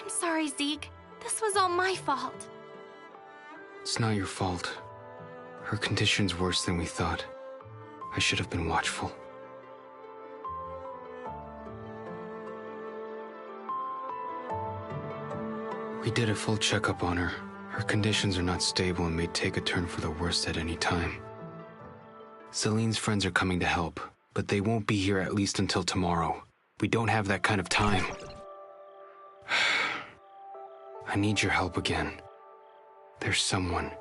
Sorry, Zeke. This was all my fault. It's not your fault. Her condition's worse than we thought. I should have been watchful. We did a full checkup on her. Her conditions are not stable and may take a turn for the worst at any time. Celine's friends are coming to help, but they won't be here at least until tomorrow. We don't have that kind of time. I need your help again. There's someone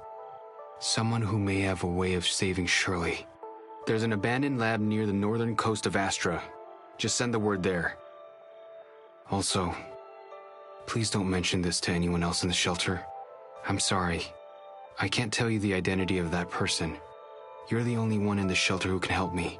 who may have a way of saving Shirley. There's an abandoned lab near the northern coast of Astra. Just send the word there. Also, please don't mention this to anyone else in the shelter. I'm sorry. I can't tell you the identity of that person. You're the only one in the shelter who can help me.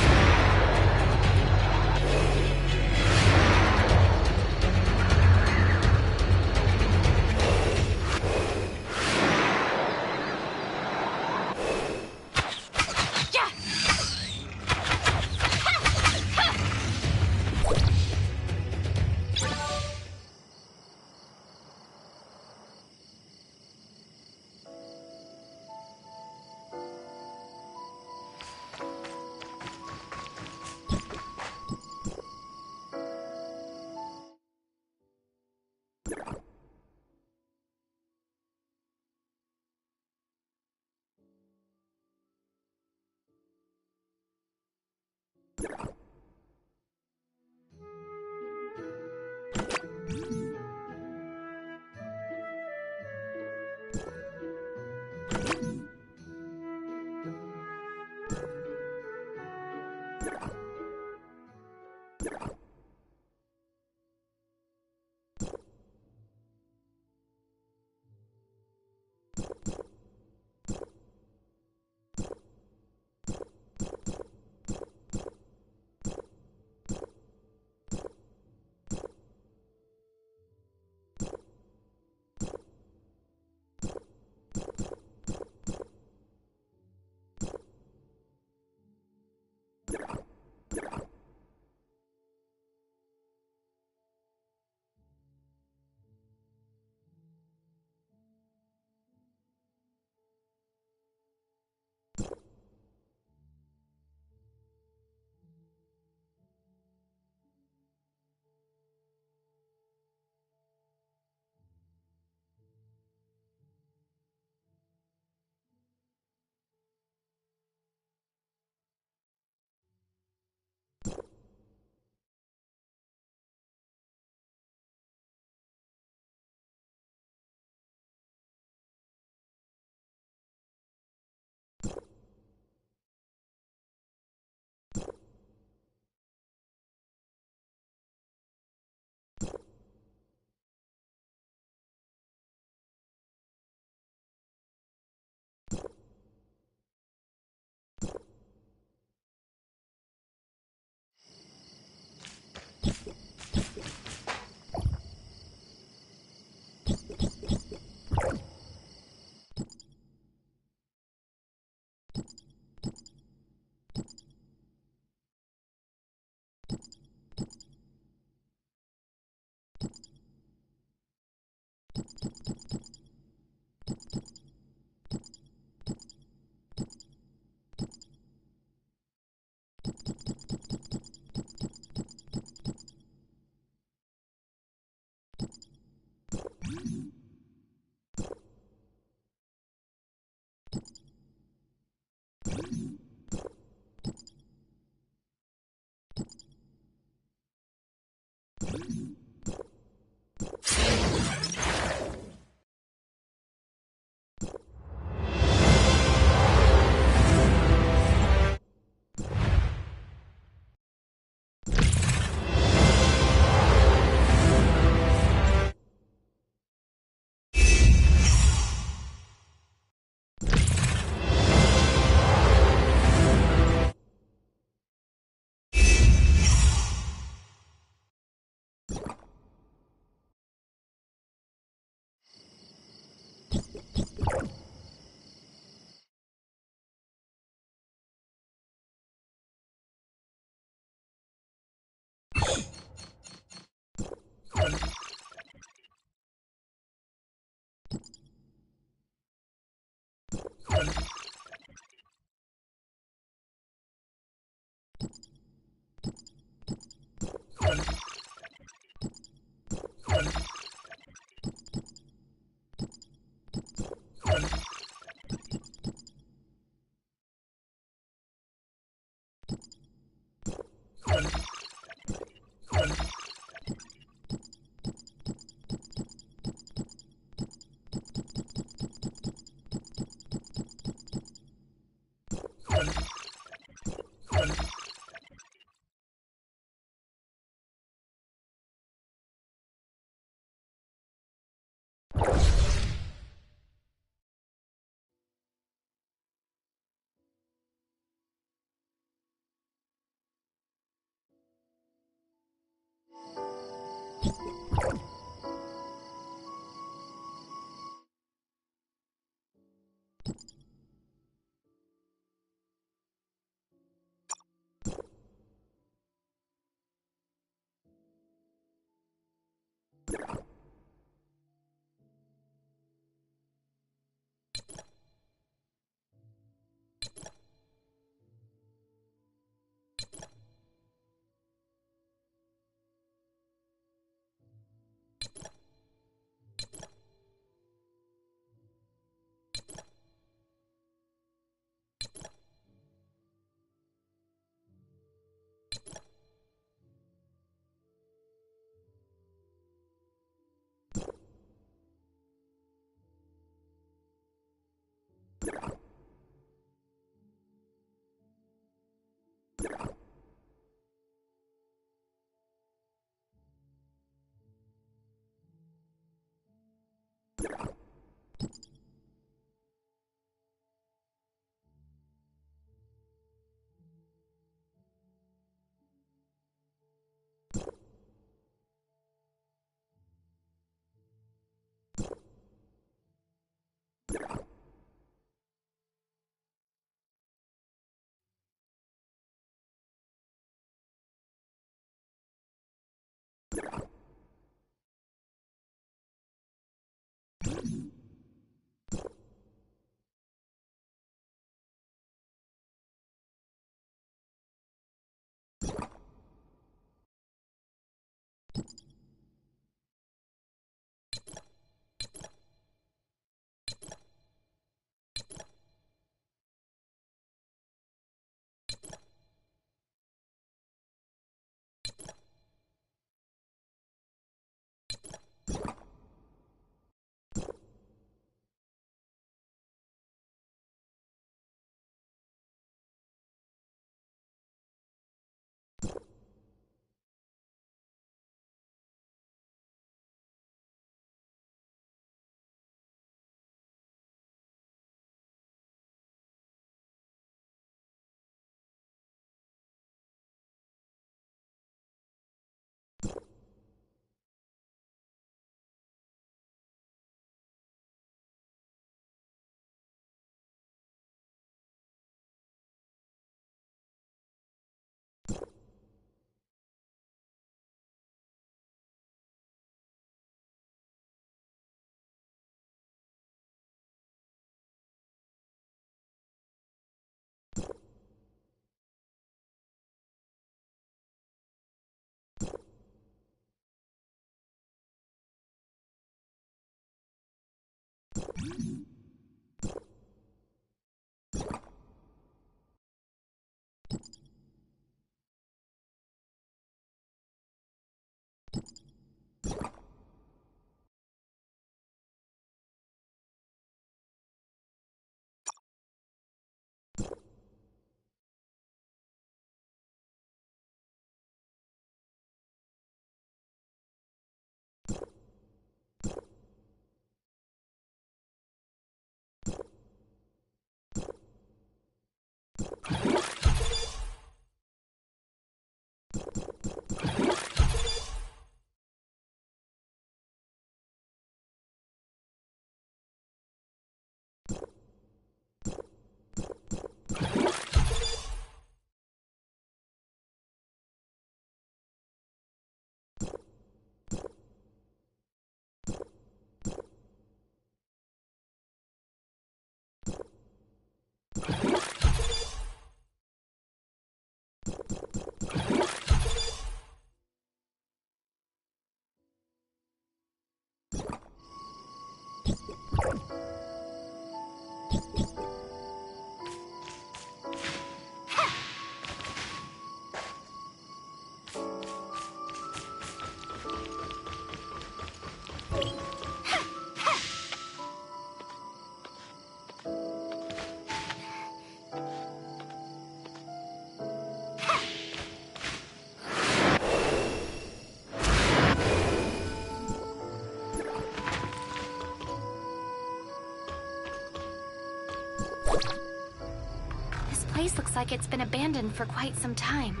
This place looks like it's been abandoned for quite some time.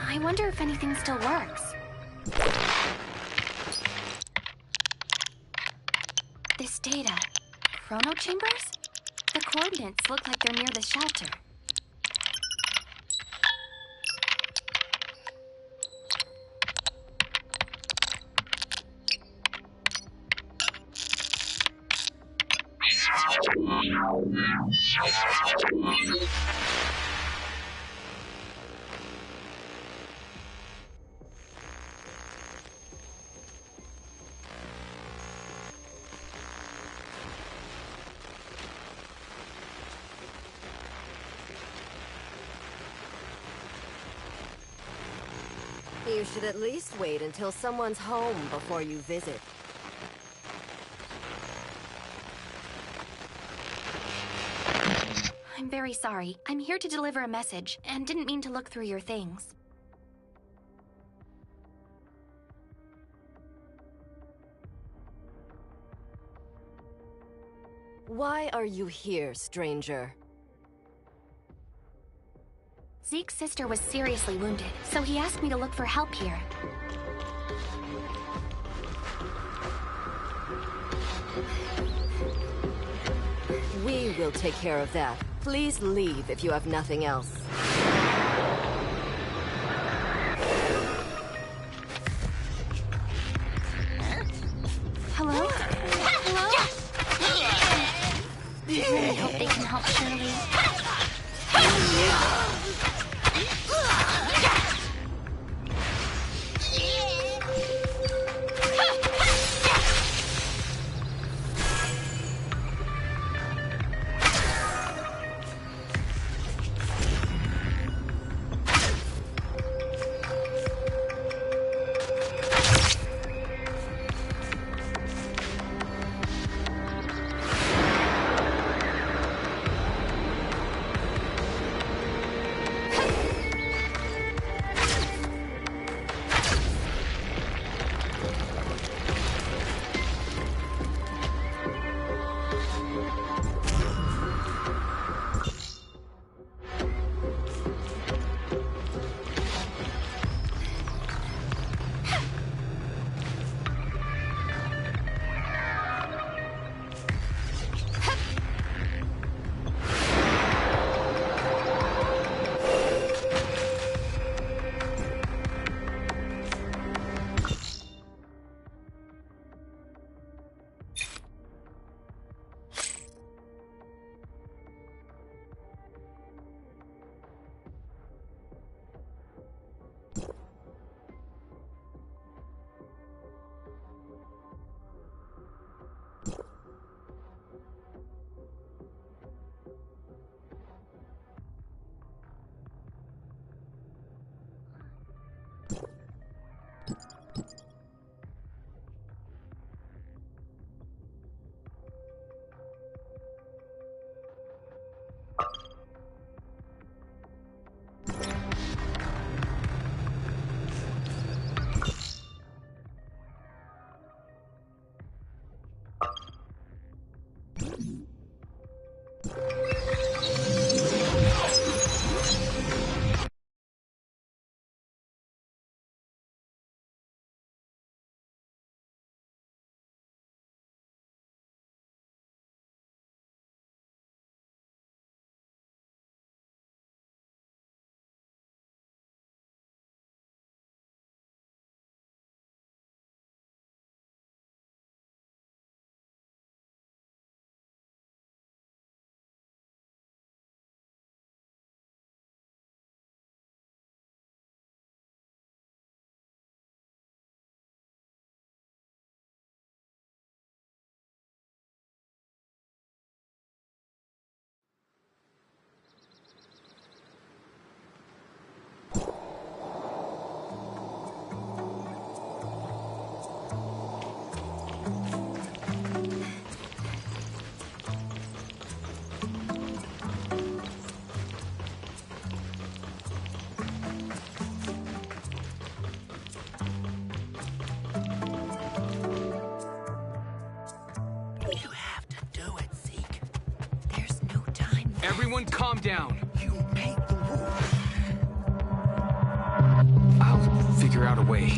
I wonder if anything still works. This data. Chrono chambers? The coordinates look like they're near the shelter. You should at least wait until someone's home before you visit. I'm very sorry. I'm here to deliver a message, and didn't mean to look through your things. Why are you here, stranger? Zeke's sister was seriously wounded, so he asked me to look for help here. We will take care of that. Please leave if you have nothing else. Hello? Hello? I really hope they can help Shirley. Everyone calm down. You make the rules. I'll figure out a way.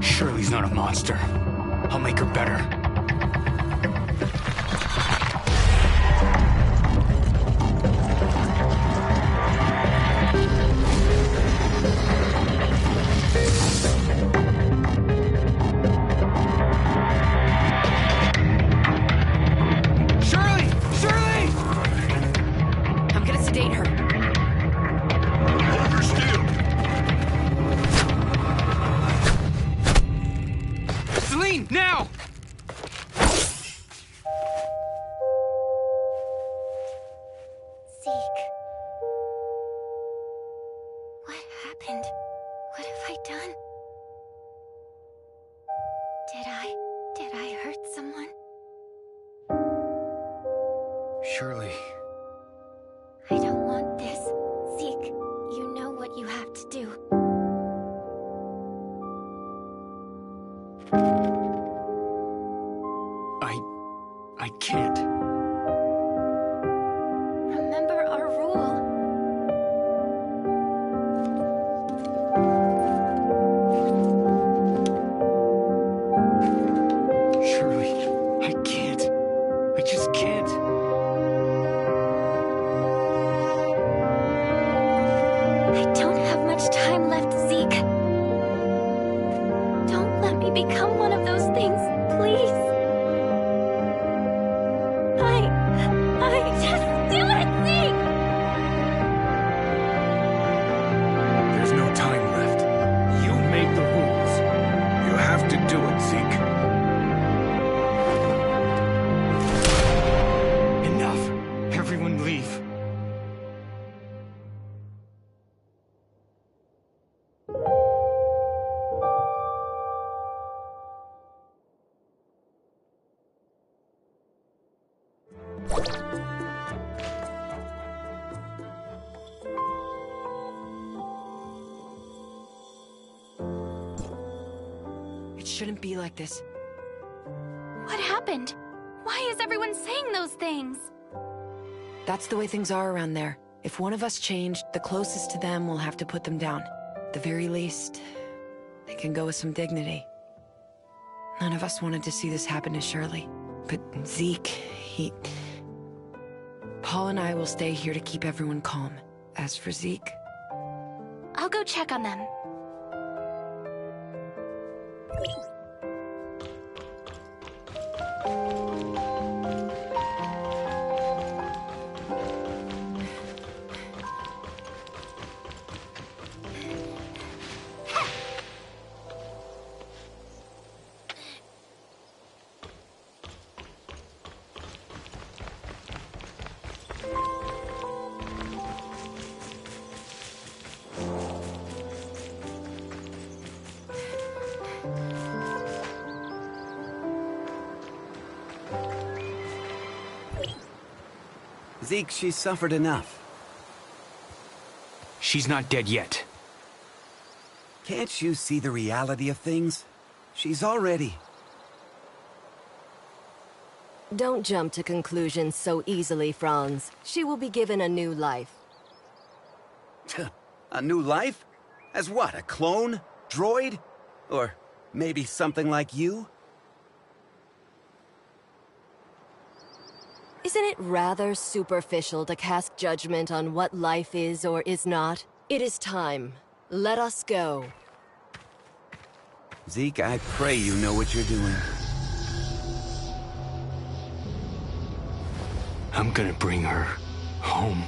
Shirley's not a monster. I'll make her better. clean, now! Zeke. What happened? What have I done? Did I hurt someone? Shirley. I don't want this. Zeke, you know what you have to do. I can't. Remember our rule. Shirley, I can't. I just can't. I don't have much time left, Zeke. Don't let me become one of those things, please. Just do it, Zeke! There's no time left. You made the rules. You have to do it, Zeke. Enough. Everyone leave. It shouldn't be like this. What happened? Why is everyone saying those things? That's the way things are around there. If one of us changed, the closest to them will have to put them down. At the very least, they can go with some dignity. None of us wanted to see this happen to Shirley. But Zeke, Paul and I will stay here to keep everyone calm. As for Zeke... I'll go check on them. Zeke, she's suffered enough. She's not dead yet. Can't you see the reality of things? She's already... Don't jump to conclusions so easily, Franz. She will be given a new life. A new life? As what, a clone? Droid? Or maybe something like you? Isn't it rather superficial to cast judgment on what life is or is not? It is time. Let us go. Zeke, I pray you know what you're doing. I'm gonna bring her home.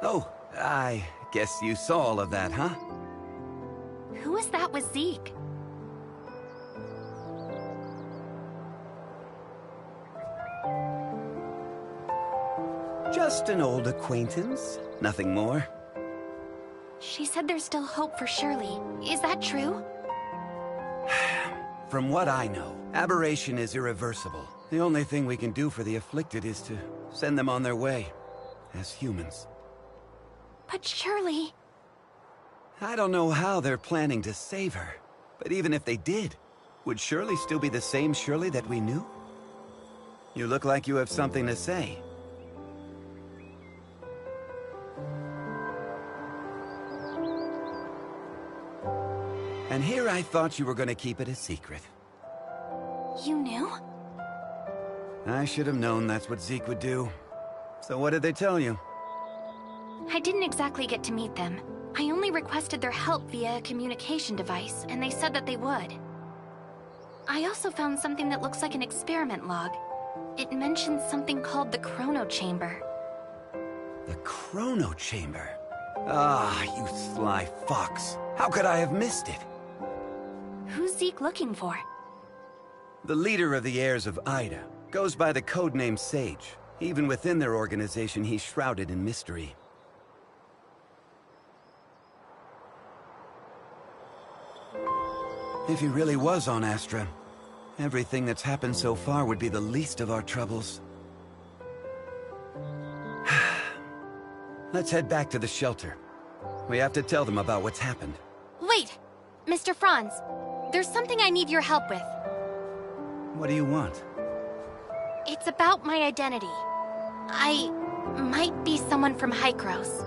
Oh, I guess you saw all of that, huh? Who was that with Zeke? Just an old acquaintance. Nothing more. She said there's still hope for Shirley. Is that true? From what I know, aberration is irreversible. The only thing we can do for the afflicted is to send them on their way, as humans. But Shirley... I don't know how they're planning to save her, but even if they did, would Shirley still be the same Shirley that we knew? You look like you have something to say. And here I thought you were going to keep it a secret. You knew? I should have known that's what Zeke would do. So what did they tell you? I didn't exactly get to meet them. I only requested their help via a communication device, and they said that they would. I also found something that looks like an experiment log. It mentions something called the Chrono Chamber. The Chrono Chamber? Ah, you sly fox. How could I have missed it? Who's Zeke looking for? The leader of the heirs of Ida goes by the codename Sage. Even within their organization, he's shrouded in mystery. If he really was on Astra, everything that's happened so far would be the least of our troubles. Let's head back to the shelter. We have to tell them about what's happened. Wait! Mr. Franz, there's something I need your help with. What do you want? It's about my identity. I might be someone from Hykros.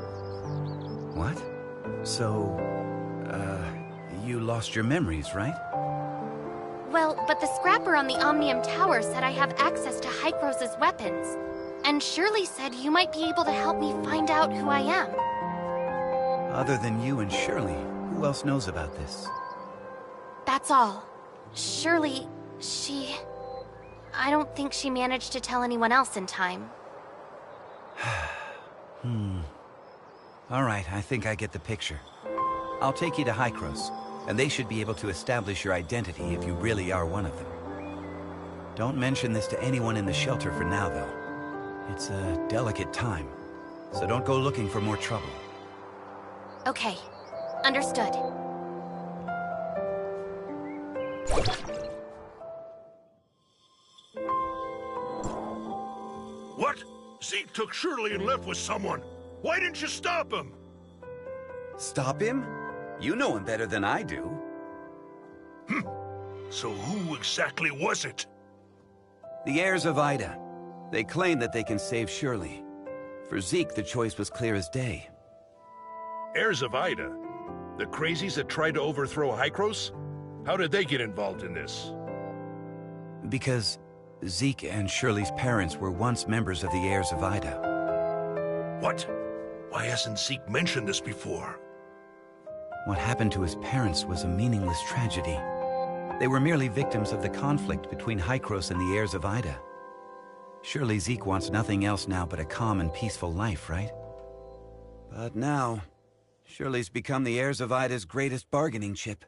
What? So, you lost your memories, right? Well, but the scrapper on the Omnium Tower said I have access to Hykros' weapons. And Shirley said you might be able to help me find out who I am. Other than you and Shirley, who else knows about this? That's all. Shirley, I don't think she managed to tell anyone else in time. All right, I think I get the picture. I'll take you to Hykros, and they should be able to establish your identity if you really are one of them. Don't mention this to anyone in the shelter for now, though. It's a delicate time, so don't go looking for more trouble. Okay, understood. What? Zeke took Shirley and left with someone. Why didn't you stop him? Stop him? You know him better than I do. So who exactly was it? The heirs of Ida. They claim that they can save Shirley. For Zeke, the choice was clear as day. Heirs of Ida? The crazies that tried to overthrow Hykros? How did they get involved in this? Because Zeke and Shirley's parents were once members of the heirs of Ida. What? Why hasn't Zeke mentioned this before? What happened to his parents was a meaningless tragedy. They were merely victims of the conflict between Hykros and the heirs of Ida. Surely Zeke wants nothing else now but a calm and peaceful life, right? But now, Shirley's become the heirs of Ida's greatest bargaining chip.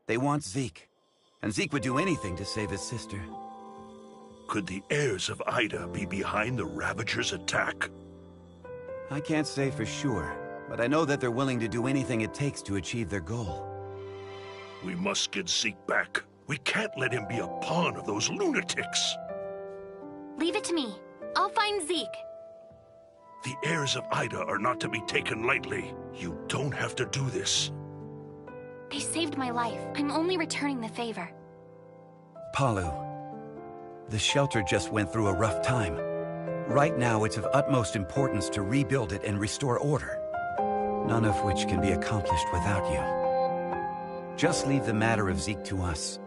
They want Zeke, and Zeke would do anything to save his sister. Could the heirs of Ida be behind the Ravagers' attack? I can't say for sure, but I know that they're willing to do anything it takes to achieve their goal. We must get Zeke back. We can't let him be a pawn of those lunatics. Leave it to me. I'll find Zeke. The heirs of Ida are not to be taken lightly. You don't have to do this. They saved my life. I'm only returning the favor. Palu, the shelter just went through a rough time. Right now, it's of utmost importance to rebuild it and restore order. None of which can be accomplished without you. Just leave the matter of Zeke to us.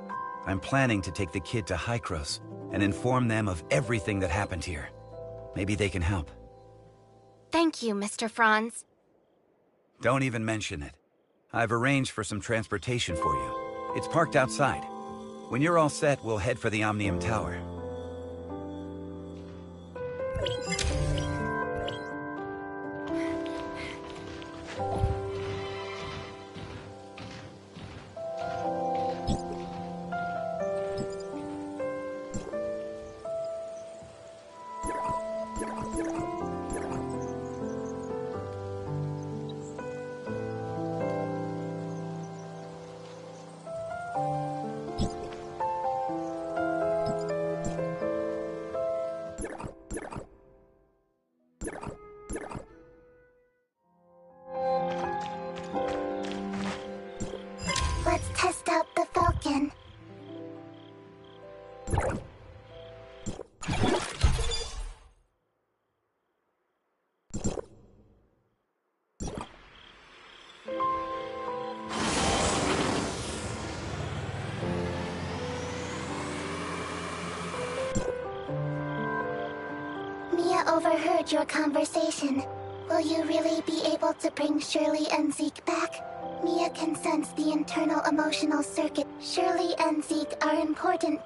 I'm planning to take the kid to Hykros and inform them of everything that happened here. Maybe they can help. Thank you, Mr. Franz. Don't even mention it. I've arranged for some transportation for you. It's parked outside. When you're all set, we'll head for the Omnium Tower. Let's test out the Falcon. Mia overheard your conversation. Will you really be able to bring Shirley and Zeke back? Mia can sense the internal emotional circuit. Shirley and Zeke are important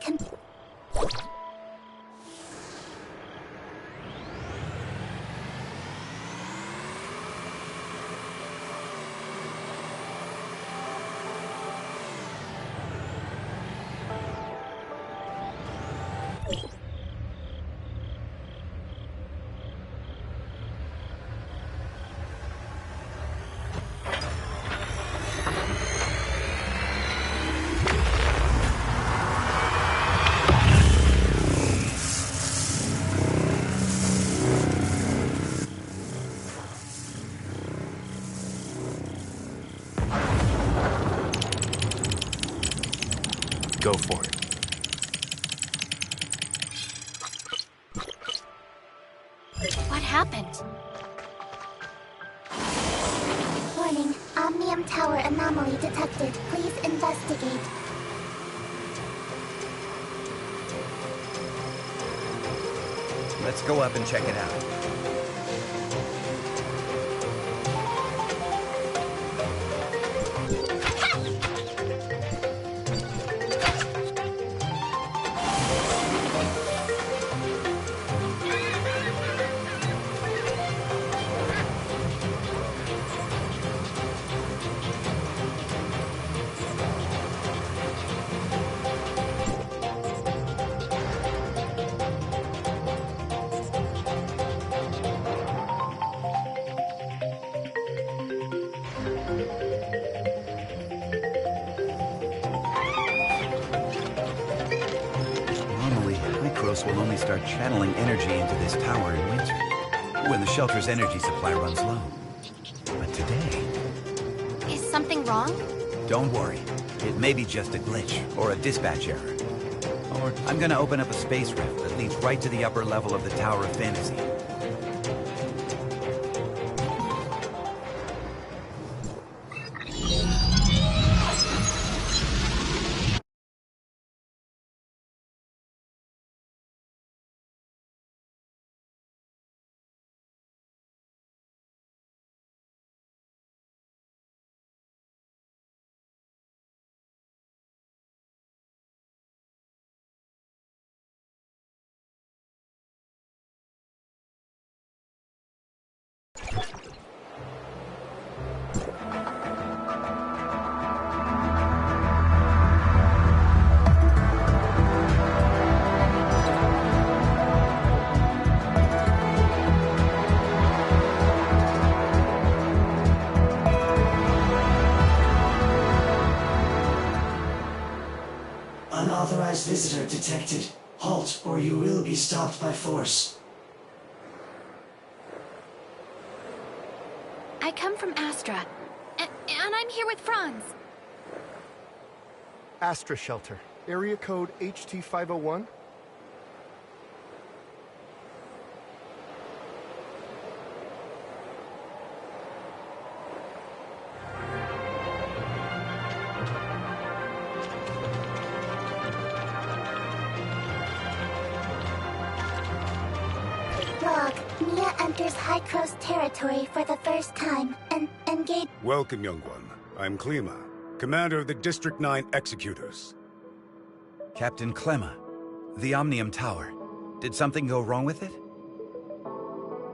Go for it. What happened? Warning, Omnium Tower anomaly detected. Please investigate. Let's go up and check it out. Normally, Hykros will only start channeling energy into this tower in winter, when the shelter's energy supply runs low. But today... Is something wrong? Don't worry. It may be just a glitch, or a dispatch error. Or I'm gonna open up a space rift that leads right to the upper level of the Tower of Fantasy. Unauthorized visitor detected. Halt, or you will be stopped by force. I come from Astra, and I'm here with Franz. Astra Shelter. Area code HT501. Log, Mia enters Hykros territory for the first time and engage. Welcome, young one. I'm Klima, commander of the District 9 Executors. Captain Clemma, the Omnium Tower. Did something go wrong with it?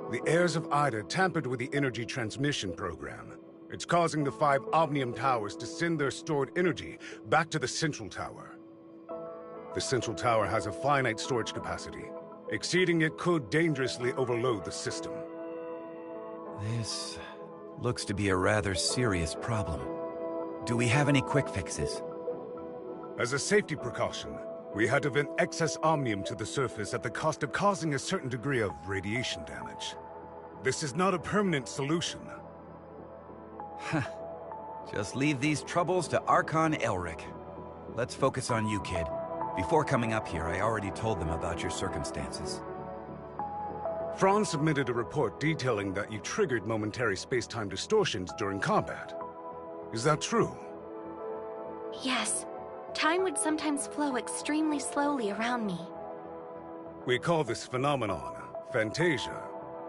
The heirs of Ida tampered with the energy transmission program. It's causing the 5 Omnium Towers to send their stored energy back to the Central Tower. The Central Tower has a finite storage capacity. Exceeding it could dangerously overload the system. This looks to be a rather serious problem. Do we have any quick fixes? As a safety precaution, we had to vent excess omnium to the surface at the cost of causing a certain degree of radiation damage. This is not a permanent solution. Just leave these troubles to Archon Elric. Let's focus on you, kid. Before coming up here, I already told them about your circumstances. Franz submitted a report detailing that you triggered momentary space-time distortions during combat. Is that true? Yes. Time would sometimes flow extremely slowly around me. We call this phenomenon Fantasia.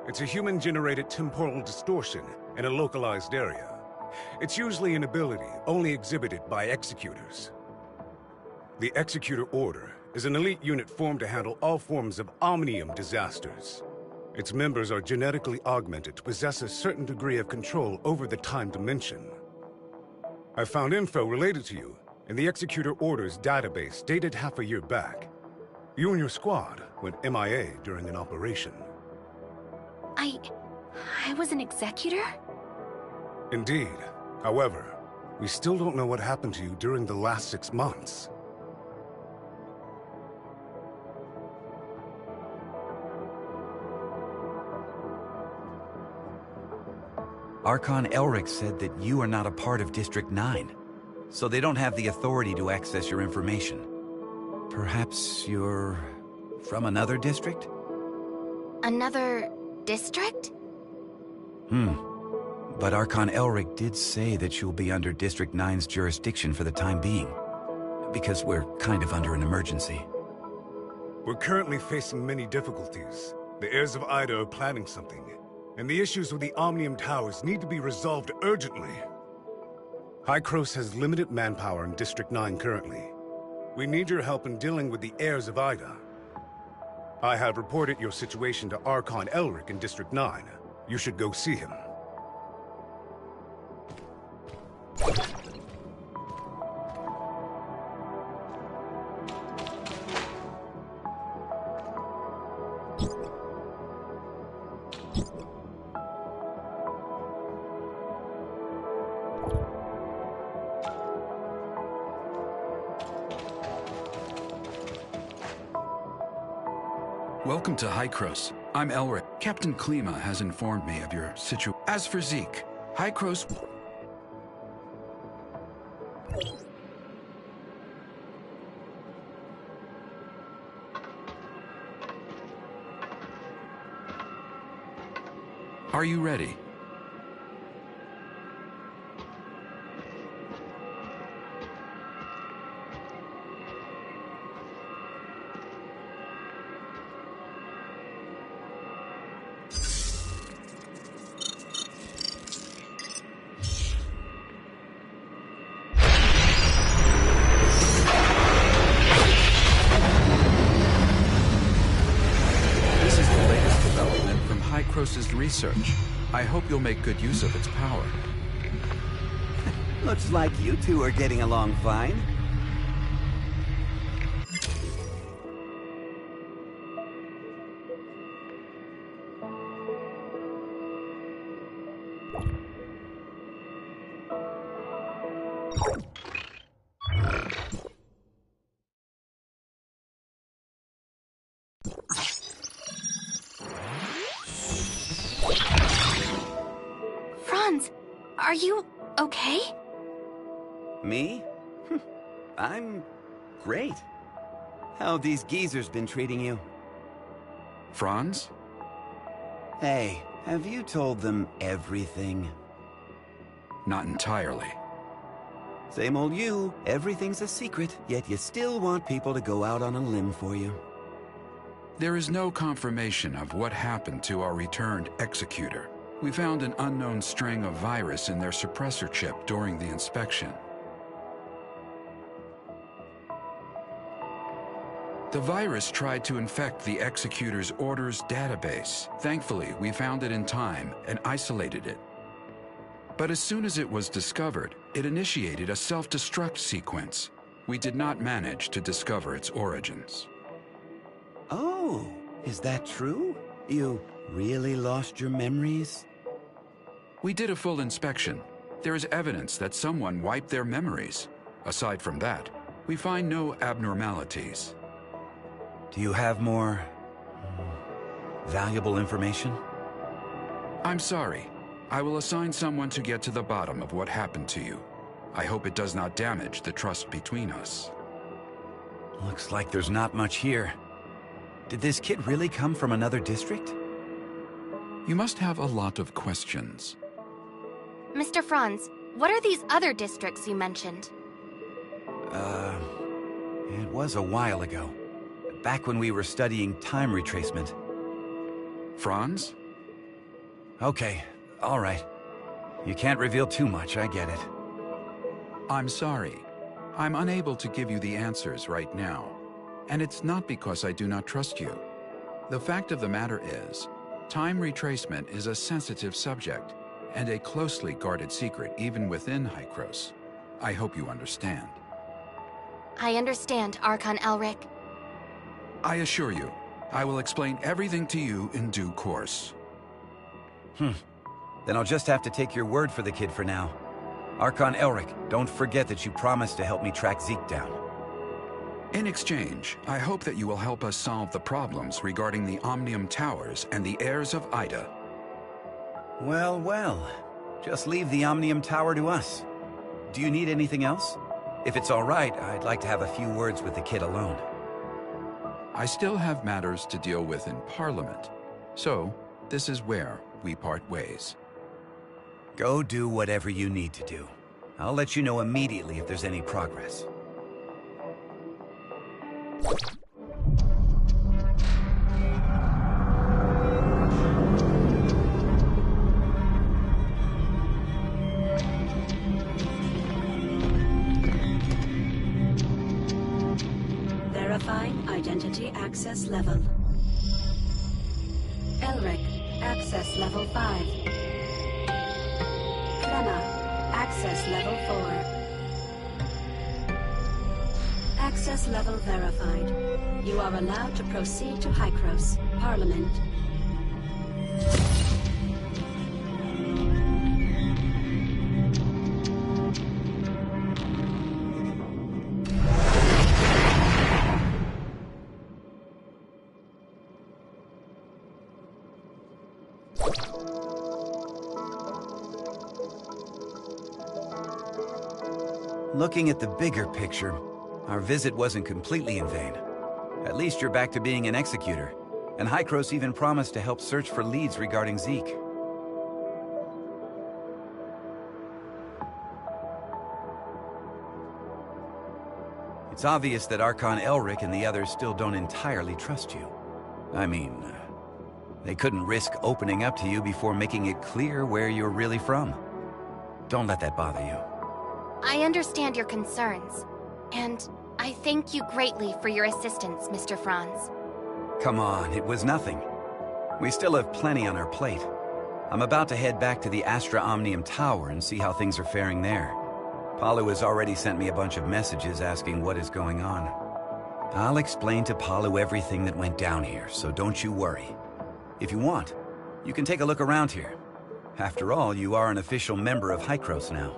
It's a human-generated temporal distortion in a localized area. It's usually an ability only exhibited by Executors. The Executor Order is an elite unit formed to handle all forms of Omnium disasters. Its members are genetically augmented to possess a certain degree of control over the time dimension. I found info related to you in the Executor Order's database dated half a year back. You and your squad went MIA during an operation. I was an Executor? Indeed. However, we still don't know what happened to you during the last 6 months. Archon Elric said that you are not a part of District 9, so they don't have the authority to access your information. Perhaps you're from another district? Another district? But Archon Elric did say that you'll be under District 9's jurisdiction for the time being, because we're kind of under an emergency. We're currently facing many difficulties. The heirs of Ida are planning something, and the issues with the Omnium Towers need to be resolved urgently. Hykros has limited manpower in District 9 currently. We need your help in dealing with the heirs of Ida. I have reported your situation to Archon Elric in District 9. You should go see him. Welcome to Hykros. I'm Elric. Captain Klima has informed me of your situation. As for Zeke, Hykros... Are you ready? Hykros's research. I hope you'll make good use of its power. Looks like you two are getting along fine. Are you okay? Me? I'm great. How have these geezers been treating you? Franz? Hey, have you told them everything? Not entirely. Same old you. Everything's a secret, yet you still want people to go out on a limb for you. There is no confirmation of what happened to our returned Executor. We found an unknown string of virus in their suppressor chip during the inspection. The virus tried to infect the Executor's orders database. Thankfully, we found it in time and isolated it. But as soon as it was discovered, it initiated a self-destruct sequence. We did not manage to discover its origins. Oh, is that true? You really lost your memories? We did a full inspection. There is evidence that someone wiped their memories. Aside from that, we find no abnormalities. Do you have more valuable information? I'm sorry. I will assign someone to get to the bottom of what happened to you. I hope it does not damage the trust between us. Looks like there's not much here. Did this kid really come from another district? You must have a lot of questions. Mr. Franz, what are these other districts you mentioned? It was a while ago. Back when we were studying time retracement. Franz? Okay, all right. You can't reveal too much, I get it. I'm sorry. I'm unable to give you the answers right now. And it's not because I do not trust you. The fact of the matter is, time retracement is a sensitive subject and a closely guarded secret even within Hykros. I hope you understand. I understand, Archon Elric. I assure you, I will explain everything to you in due course. Then I'll just have to take your word for the kid for now. Archon Elric, don't forget that you promised to help me track Zeke down. In exchange, I hope that you will help us solve the problems regarding the Omnium Towers and the heirs of Ida. Well, well. Just leave the Omnium Tower to us. Do you need anything else? If it's all right, I'd like to have a few words with the kid alone. I still have matters to deal with in Parliament, so this is where we part ways. Go do whatever you need to do. I'll let you know immediately if there's any progress. Verifying identity access level. Elric, access level 5. Clemma, access level 4. Access level verified. You are allowed to proceed to Hykros, Parliament. Looking at the bigger picture, our visit wasn't completely in vain. At least you're back to being an executor, and Hykros even promised to help search for leads regarding Zeke. It's obvious that Archon Elric and the others still don't entirely trust you. I mean, they couldn't risk opening up to you before making it clear where you're really from. Don't let that bother you. I understand your concerns, and I thank you greatly for your assistance, Mr. Franz. Come on, it was nothing. We still have plenty on our plate. I'm about to head back to the Astra Omnium Tower and see how things are faring there. Palu has already sent me a bunch of messages asking what is going on. I'll explain to Palu everything that went down here, so don't you worry. If you want, you can take a look around here. After all, you are an official member of Hykros now.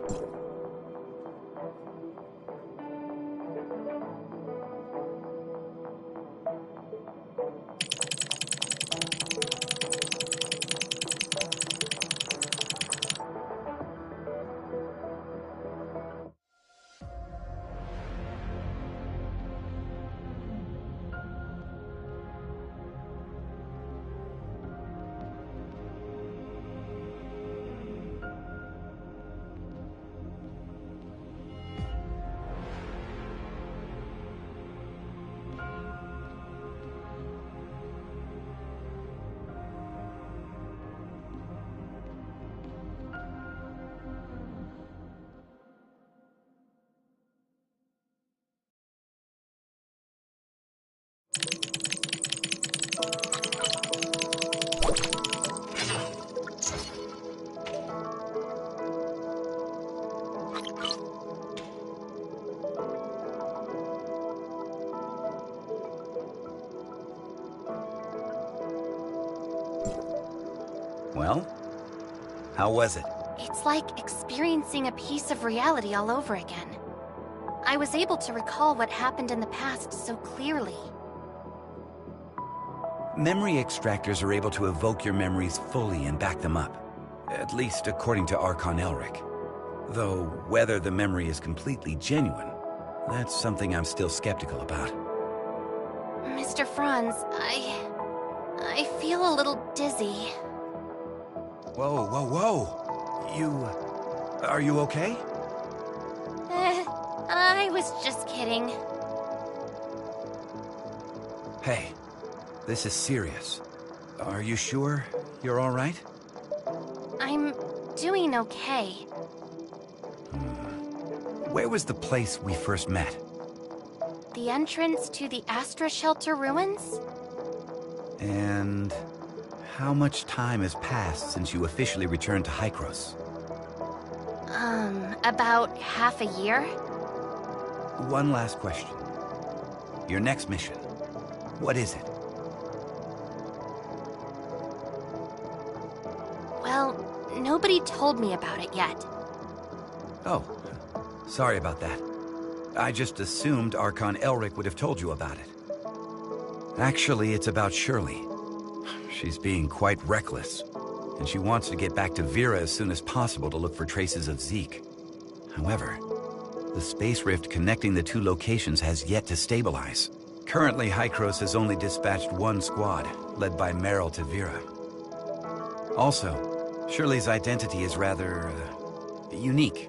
Well, how was it? It's like experiencing a piece of reality all over again. I was able to recall what happened in the past so clearly. Memory extractors are able to evoke your memories fully and back them up. At least according to Archon Elric. Though whether the memory is completely genuine, that's something I'm still skeptical about. Mr. Franz, I feel a little dizzy. Whoa, whoa, whoa! Are you okay? I was just kidding. Hey, this is serious. Are you sure you're all right? I'm doing doing okay. Where was the place we first met? The entrance to the Astra Shelter ruins? And how much time has passed since you officially returned to Hykros? About half a year? One last question. Your next mission, what is it? Well, nobody told me about it yet. Oh, sorry about that. I just assumed Archon Elric would have told you about it. Actually, it's about Shirley. She's being quite reckless, and she wants to get back to Vera as soon as possible to look for traces of Zeke. However, the space rift connecting the two locations has yet to stabilize. Currently, Hykros has only dispatched one squad, led by Meryl to Vera. Also, Shirley's identity is rather unique,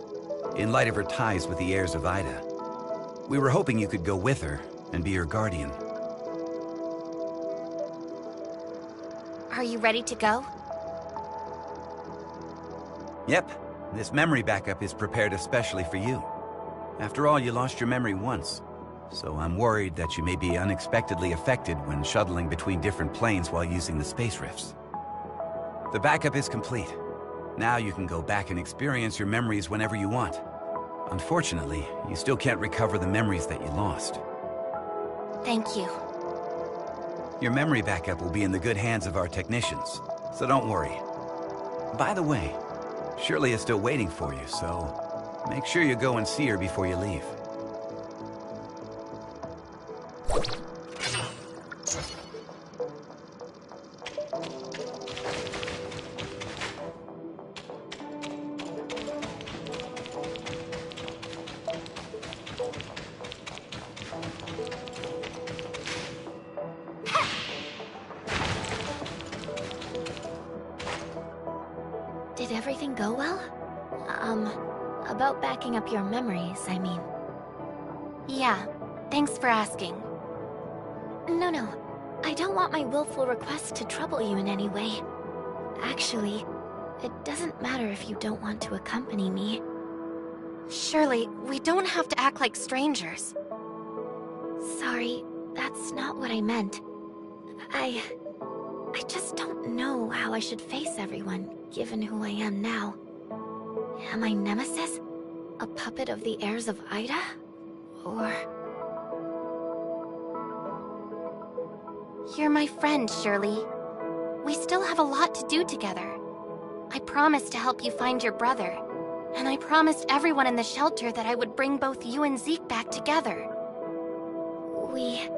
in light of her ties with the heirs of Ida. We were hoping you could go with her and be her guardian. Are you ready to go? Yep. This memory backup is prepared especially for you. After all, you lost your memory once, so I'm worried that you may be unexpectedly affected when shuttling between different planes while using the space rifts. The backup is complete. Now you can go back and experience your memories whenever you want. Unfortunately, you still can't recover the memories that you lost. Thank you. Your memory backup will be in the good hands of our technicians, so don't worry. By the way, Shirley is still waiting for you, so make sure you go and see her before you leave. Did everything go well? About backing up your memories, I mean. Yeah, thanks for asking. No. I don't want my willful request to trouble you in any way. Actually, it doesn't matter if you don't want to accompany me. Shirley, we don't have to act like strangers. Sorry, that's not what I meant. I just don't know how I should face everyone, given who I am now. Am I Nemesis? A puppet of the heirs of Ida? Or... You're my friend, Shirley. We still have a lot to do together. I promised to help you find your brother, and I promised everyone in the shelter that I would bring both you and Zeke back together. We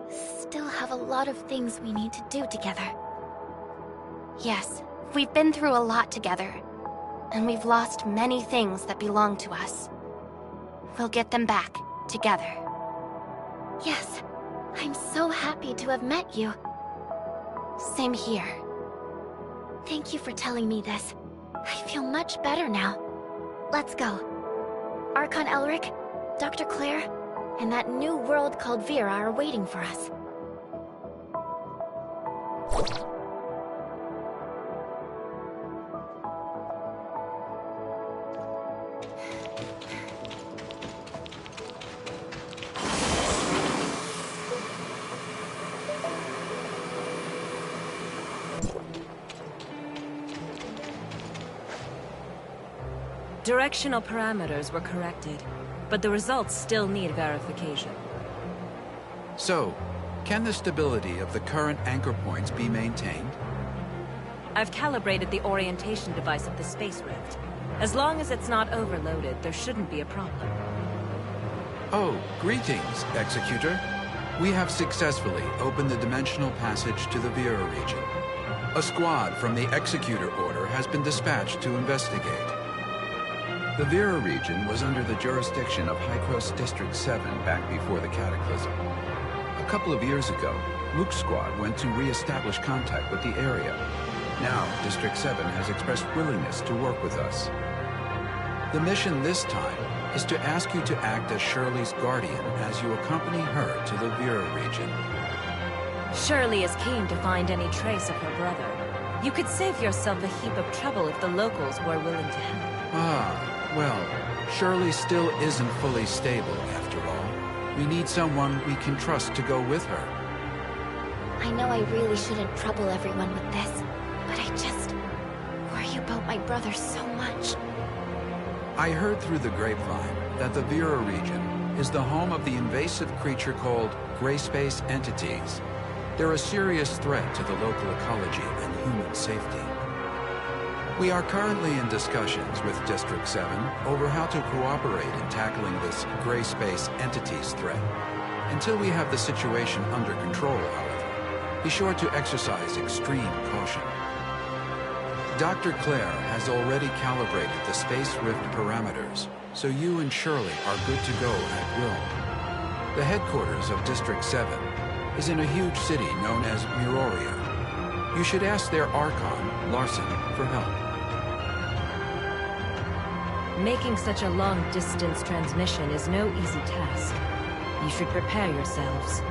still have a lot of things we need to do together. Yes, we've been through a lot together, and we've lost many things that belong to us. We'll get them back, together. Yes, I'm so happy to have met you. Same here. Thank you for telling me this. I feel much better now. Let's go. Archon Elric, Dr. Claire, and that new world called Vera are waiting for us. Directional parameters were corrected, but the results still need verification. So, can the stability of the current anchor points be maintained? I've calibrated the orientation device of the space rift. As long as it's not overloaded, there shouldn't be a problem. Oh, greetings, Executor. We have successfully opened the dimensional passage to the Vera region. A squad from the Executor Order has been dispatched to investigate. The Vera region was under the jurisdiction of Hykros District 7 back before the Cataclysm. A couple of years ago, Mook's squad went to re-establish contact with the area. Now, District 7 has expressed willingness to work with us. The mission this time is to ask you to act as Shirley's guardian as you accompany her to the Vera region. Shirley is keen to find any trace of her brother. You could save yourself a heap of trouble if the locals were willing to help. Ah, well, Shirley still isn't fully stable, after all. We need someone we can trust to go with her. I know I really shouldn't trouble everyone with this, but I just worry about my brother so much. I heard through the grapevine that the Vera region is the home of the invasive creature called Gray Space entities. They're a serious threat to the local ecology and human safety. We are currently in discussions with District 7 over how to cooperate in tackling this Gray Space entities threat. Until we have the situation under control, however, be sure to exercise extreme caution. Dr. Claire has already calibrated the Space Rift parameters, so you and Shirley are good to go at will. The headquarters of District 7 is in a huge city known as Miroria. You should ask their Archon, Larson, for help. Making such a long-distance transmission is no easy task. You should prepare yourselves.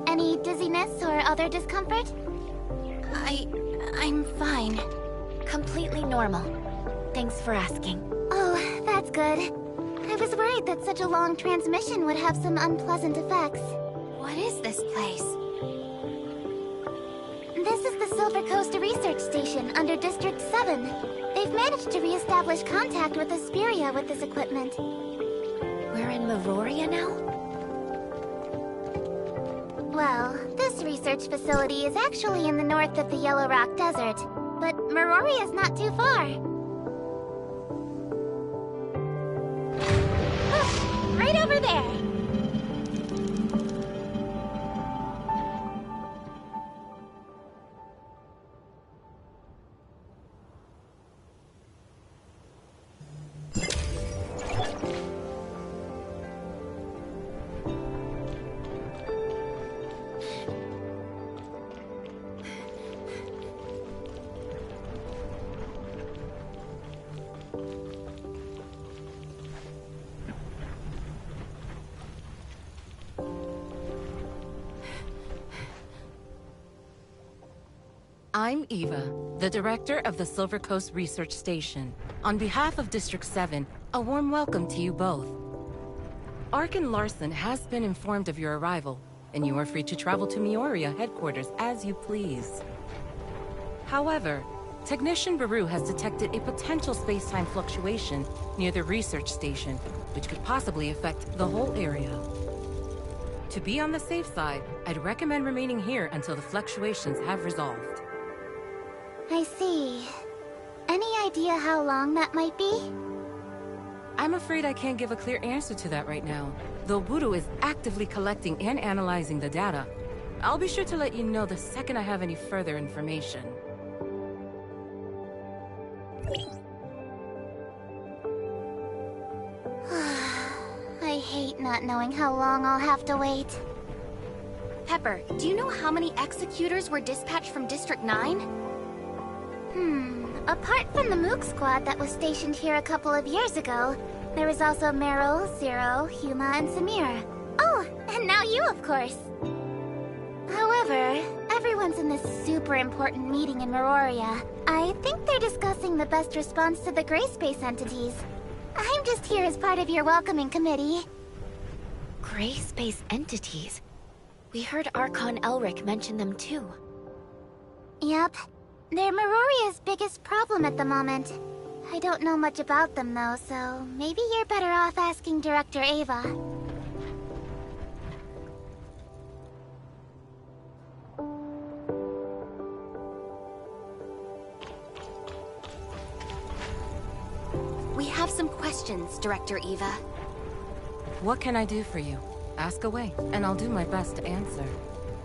Any dizziness or other discomfort? I'm fine. Completely normal. Thanks for asking. Oh, that's good. I was worried that such a long transmission would have some unpleasant effects. What is this place? This is the Silver Coast Research Station under District 7. They've managed to re-establish contact with Asperia with this equipment. We're in Miroria now? Well, this research facility is actually in the north of the Yellow Rock Desert, but Miroria's not too far. Look, right over there! I'm Eva, the director of the Silver Coast Research Station. On behalf of District 7, a warm welcome to you both. Archon Larson has been informed of your arrival, and you are free to travel to Miroria headquarters as you please. However, Technician Baru has detected a potential space-time fluctuation near the research station, which could possibly affect the whole area. To be on the safe side, I'd recommend remaining here until the fluctuations have resolved. I see. Any idea how long that might be? I'm afraid I can't give a clear answer to that right now, though Buru is actively collecting and analyzing the data. I'll be sure to let you know the second I have any further information. I hate not knowing how long I'll have to wait. Pepper, do you know how many executors were dispatched from District 9? Apart from the Mook squad that was stationed here a couple of years ago, there was also Meryl, Zero, Huma, and Samir. Oh, and now you, of course. However, everyone's in this super important meeting in Meroria. I think they're discussing the best response to the gray space entities. I'm just here as part of your welcoming committee. Gray space entities? We heard Archon Elric mention them too. Yep. They're Meroria's biggest problem at the moment. I don't know much about them though, so maybe you're better off asking Director Ava. We have some questions, Director Eva. What can I do for you? Ask away, and I'll do my best to answer.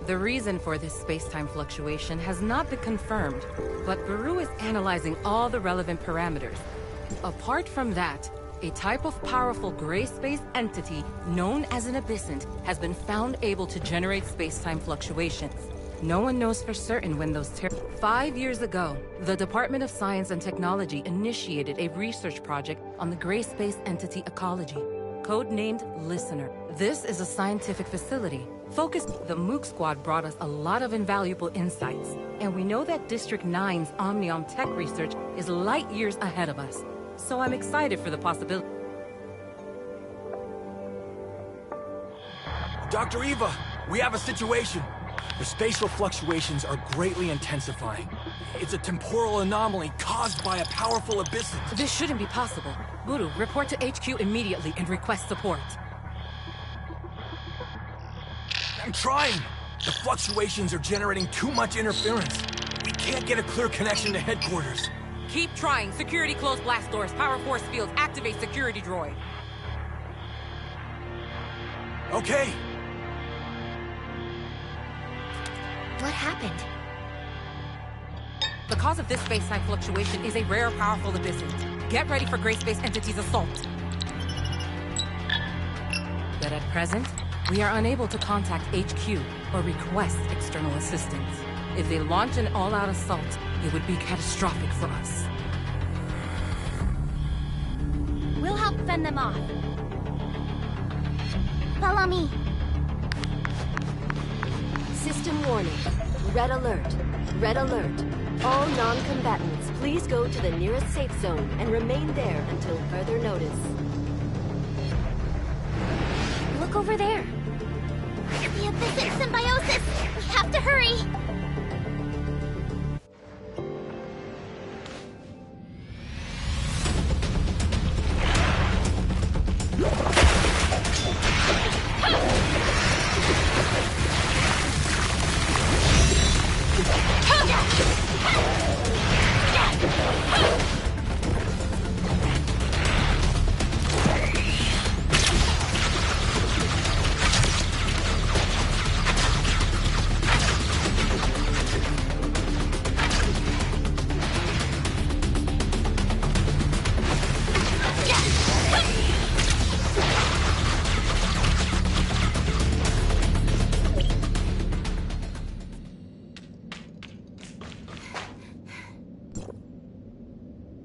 The reason for this space-time fluctuation has not been confirmed, but Buru is analyzing all the relevant parameters. Apart from that, a type of powerful gray space entity known as an abyssant has been found able to generate space-time fluctuations. No one knows for certain when those 5 years ago, the Department of Science and Technology initiated a research project on the gray space entity ecology, codenamed Listener. This is a scientific facility focused. The Mook squad brought us a lot of invaluable insights, and we know that District 9's Omnium tech research is light years ahead of us. So I'm excited for the possibility. Dr. Eva, we have a situation. The spatial fluctuations are greatly intensifying. It's a temporal anomaly caused by a powerful abyssant. This shouldn't be possible. Buru, report to HQ immediately and request support. I'm trying. The fluctuations are generating too much interference. We can't get a clear connection to headquarters. Keep trying. Security close blast doors. Power force fields. Activate security droid. Okay. What happened? The cause of this space-time fluctuation is a rare, powerful abyssant. Get ready for Gray Space Entity's assault. But at present, we are unable to contact HQ or request external assistance. If they launch an all-out assault, it would be catastrophic for us. We'll help fend them off. Follow me. System warning. Red alert. Red alert. All non-combatants, please go to the nearest safe zone and remain there until further notice. Look over there. The abyssant symbiosis! We have to hurry!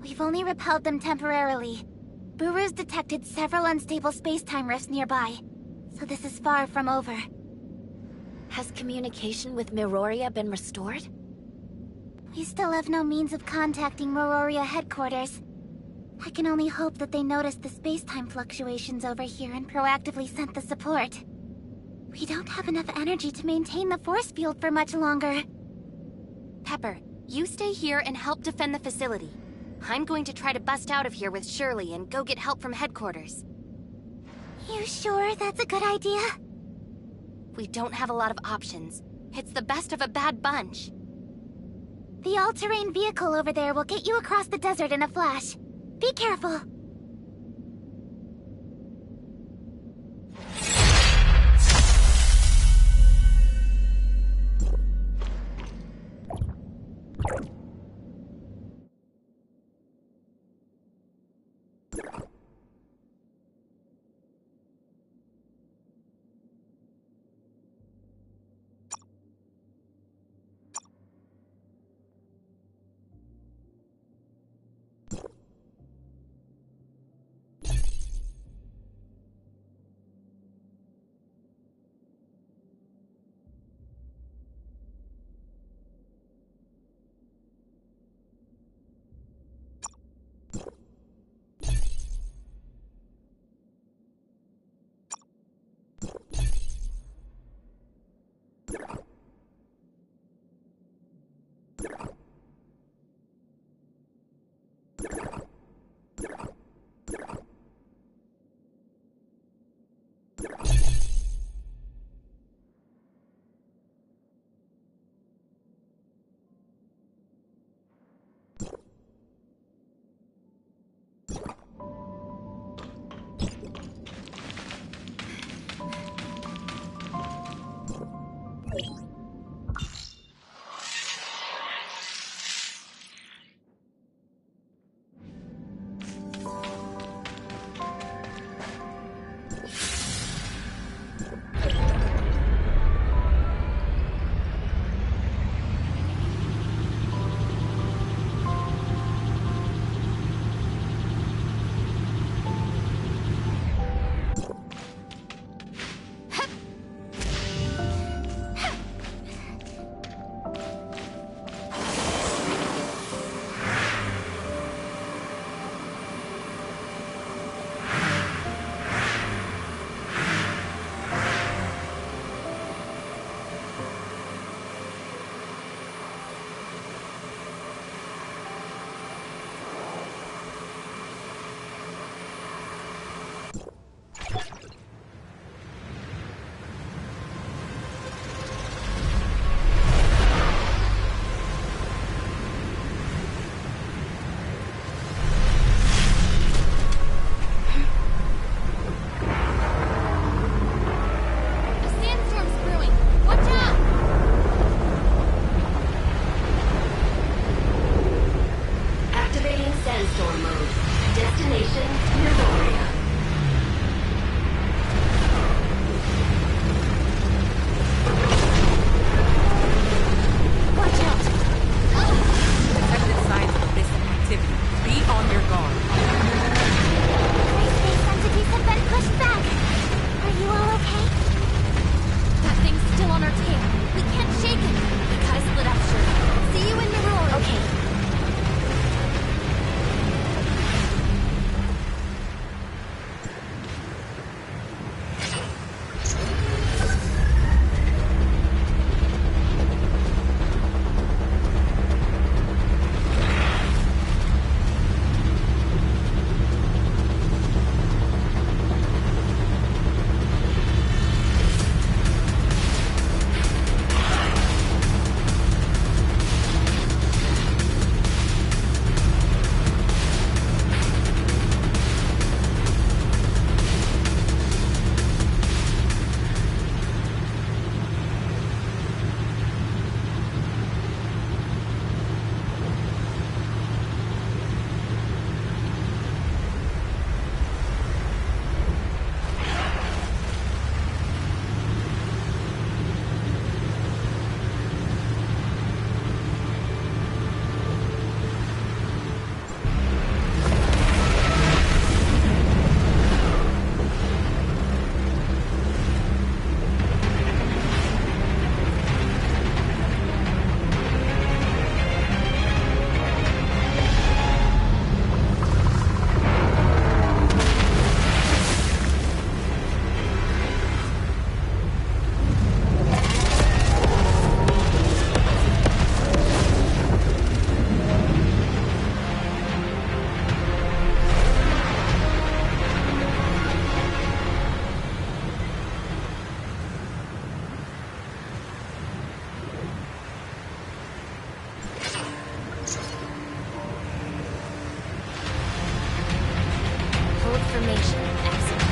We've only repelled them temporarily. Buru's detected several unstable space-time rifts nearby, so this is far from over. Has communication with Meroria been restored? We still have no means of contacting Meroria headquarters. I can only hope that they noticed the space-time fluctuations over here and proactively sent the support. We don't have enough energy to maintain the force field for much longer. Pepper, you stay here and help defend the facility. I'm going to try to bust out of here with Shirley and go get help from headquarters. You sure that's a good idea? We don't have a lot of options. It's the best of a bad bunch. The all-terrain vehicle over there will get you across the desert in a flash. Be careful. Hold formation, execute.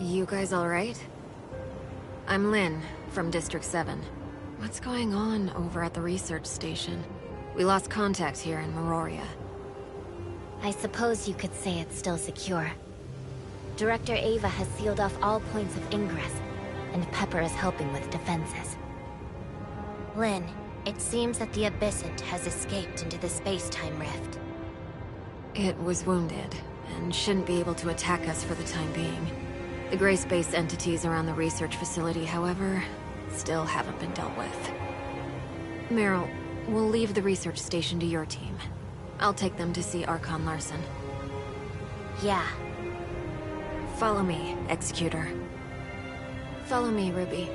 You guys alright? I'm Lynn, from District 7. What's going on over at the research station? We lost contact here in Meroria. I suppose you could say it's still secure. Director Ava has sealed off all points of ingress, and Pepper is helping with defenses. Lynn, it seems that the Abyssant has escaped into the space-time rift. It was wounded, and shouldn't be able to attack us for the time being. The gray space entities around the research facility, however, still haven't been dealt with. Meryl, we'll leave the research station to your team. I'll take them to see Archon Larson. Yeah. Follow me, Executor. Follow me, Ruby.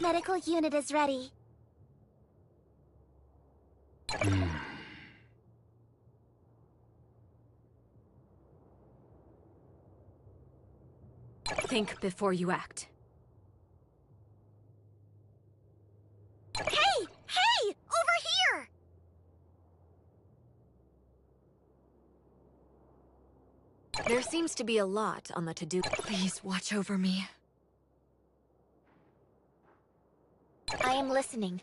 Medical unit is ready. Think before you act. Hey! Hey! Over here! There seems to be a lot on the to-do. Please watch over me. I am listening.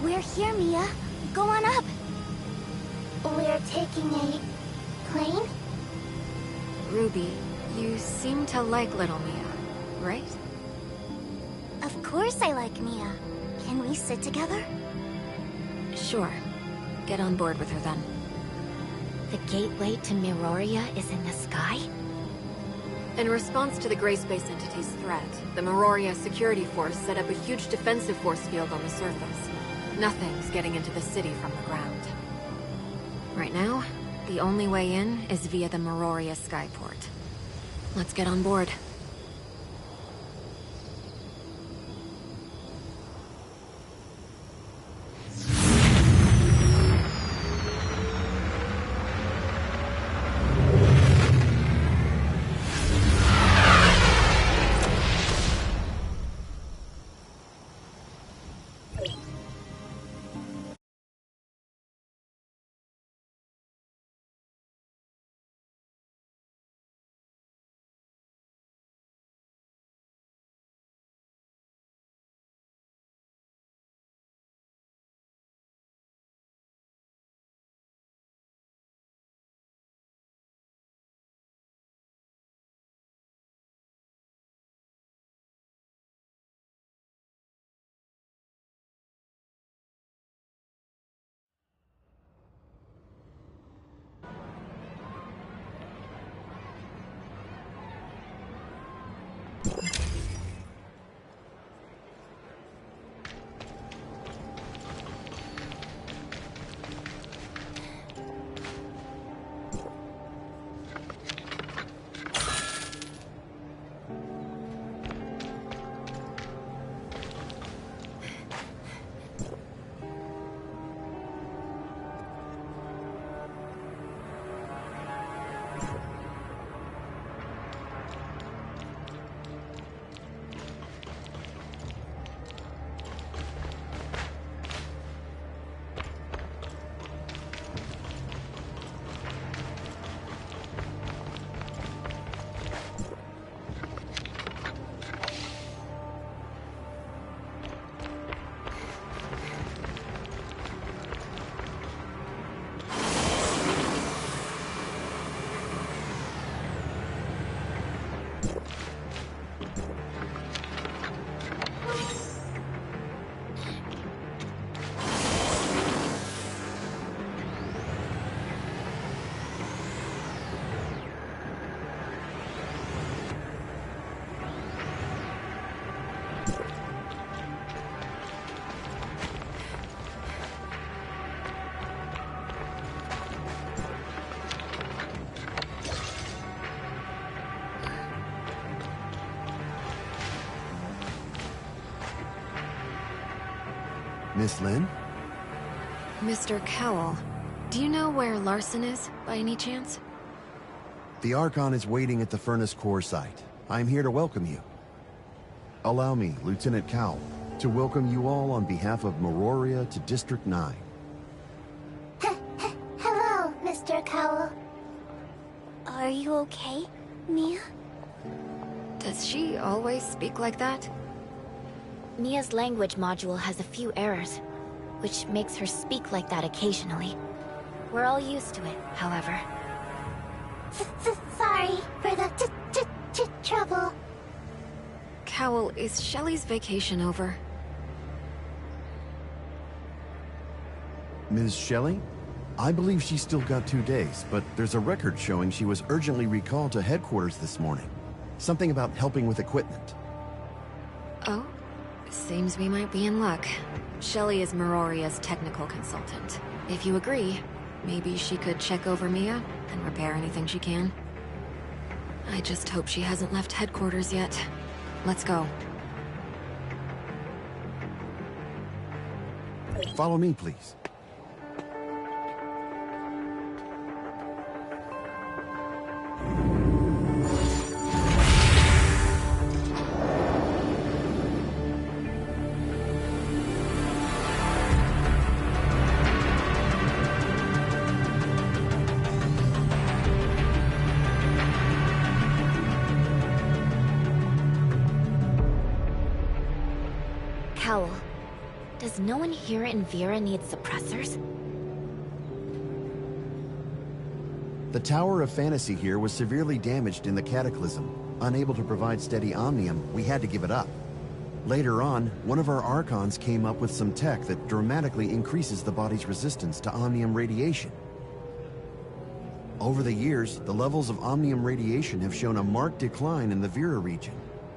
We're here, Mia. Go on up. We're taking a plane? Ruby, you seem to like little Mia, right? Of course I like Mia. Can we sit together? Sure. Get on board with her then. The gateway to Miroria is in the sky? In response to the Gray Space Entity's threat, the Miroria Security Force set up a huge defensive force field on the surface. Nothing's getting into the city from the ground. Right now, the only way in is via the Miroria Skyport. Let's get on board. Miss Lin? Mr. Cowell, do you know where Larson is, by any chance? The Archon is waiting at the Furnace Core site. I'm here to welcome you. Allow me, Lieutenant Cowell, to welcome you all on behalf of Meroria to District 9. Hello, Mr. Cowell. Are you okay, Mia? Does she always speak like that? Mia's language module has a few errors, which makes her speak like that occasionally. We're all used to it, however. Sorry for the trouble. Cowell, is Shelley's vacation over? Ms. Shelley? I believe she's still got 2 days, but there's a record showing she was urgently recalled to headquarters this morning. Something about helping with equipment. Oh? Seems we might be in luck. Shelley is Meroria's technical consultant. If you agree, maybe she could check over Mia and repair anything she can. I just hope she hasn't left headquarters yet. Let's go. Follow me, please. Cowell, does no one here in Vera need suppressors? The Tower of Fantasy here was severely damaged in the Cataclysm. Unable to provide steady omnium, we had to give it up. Later on, one of our Archons came up with some tech that dramatically increases the body's resistance to omnium radiation. Over the years, the levels of omnium radiation have shown a marked decline in the Vera region.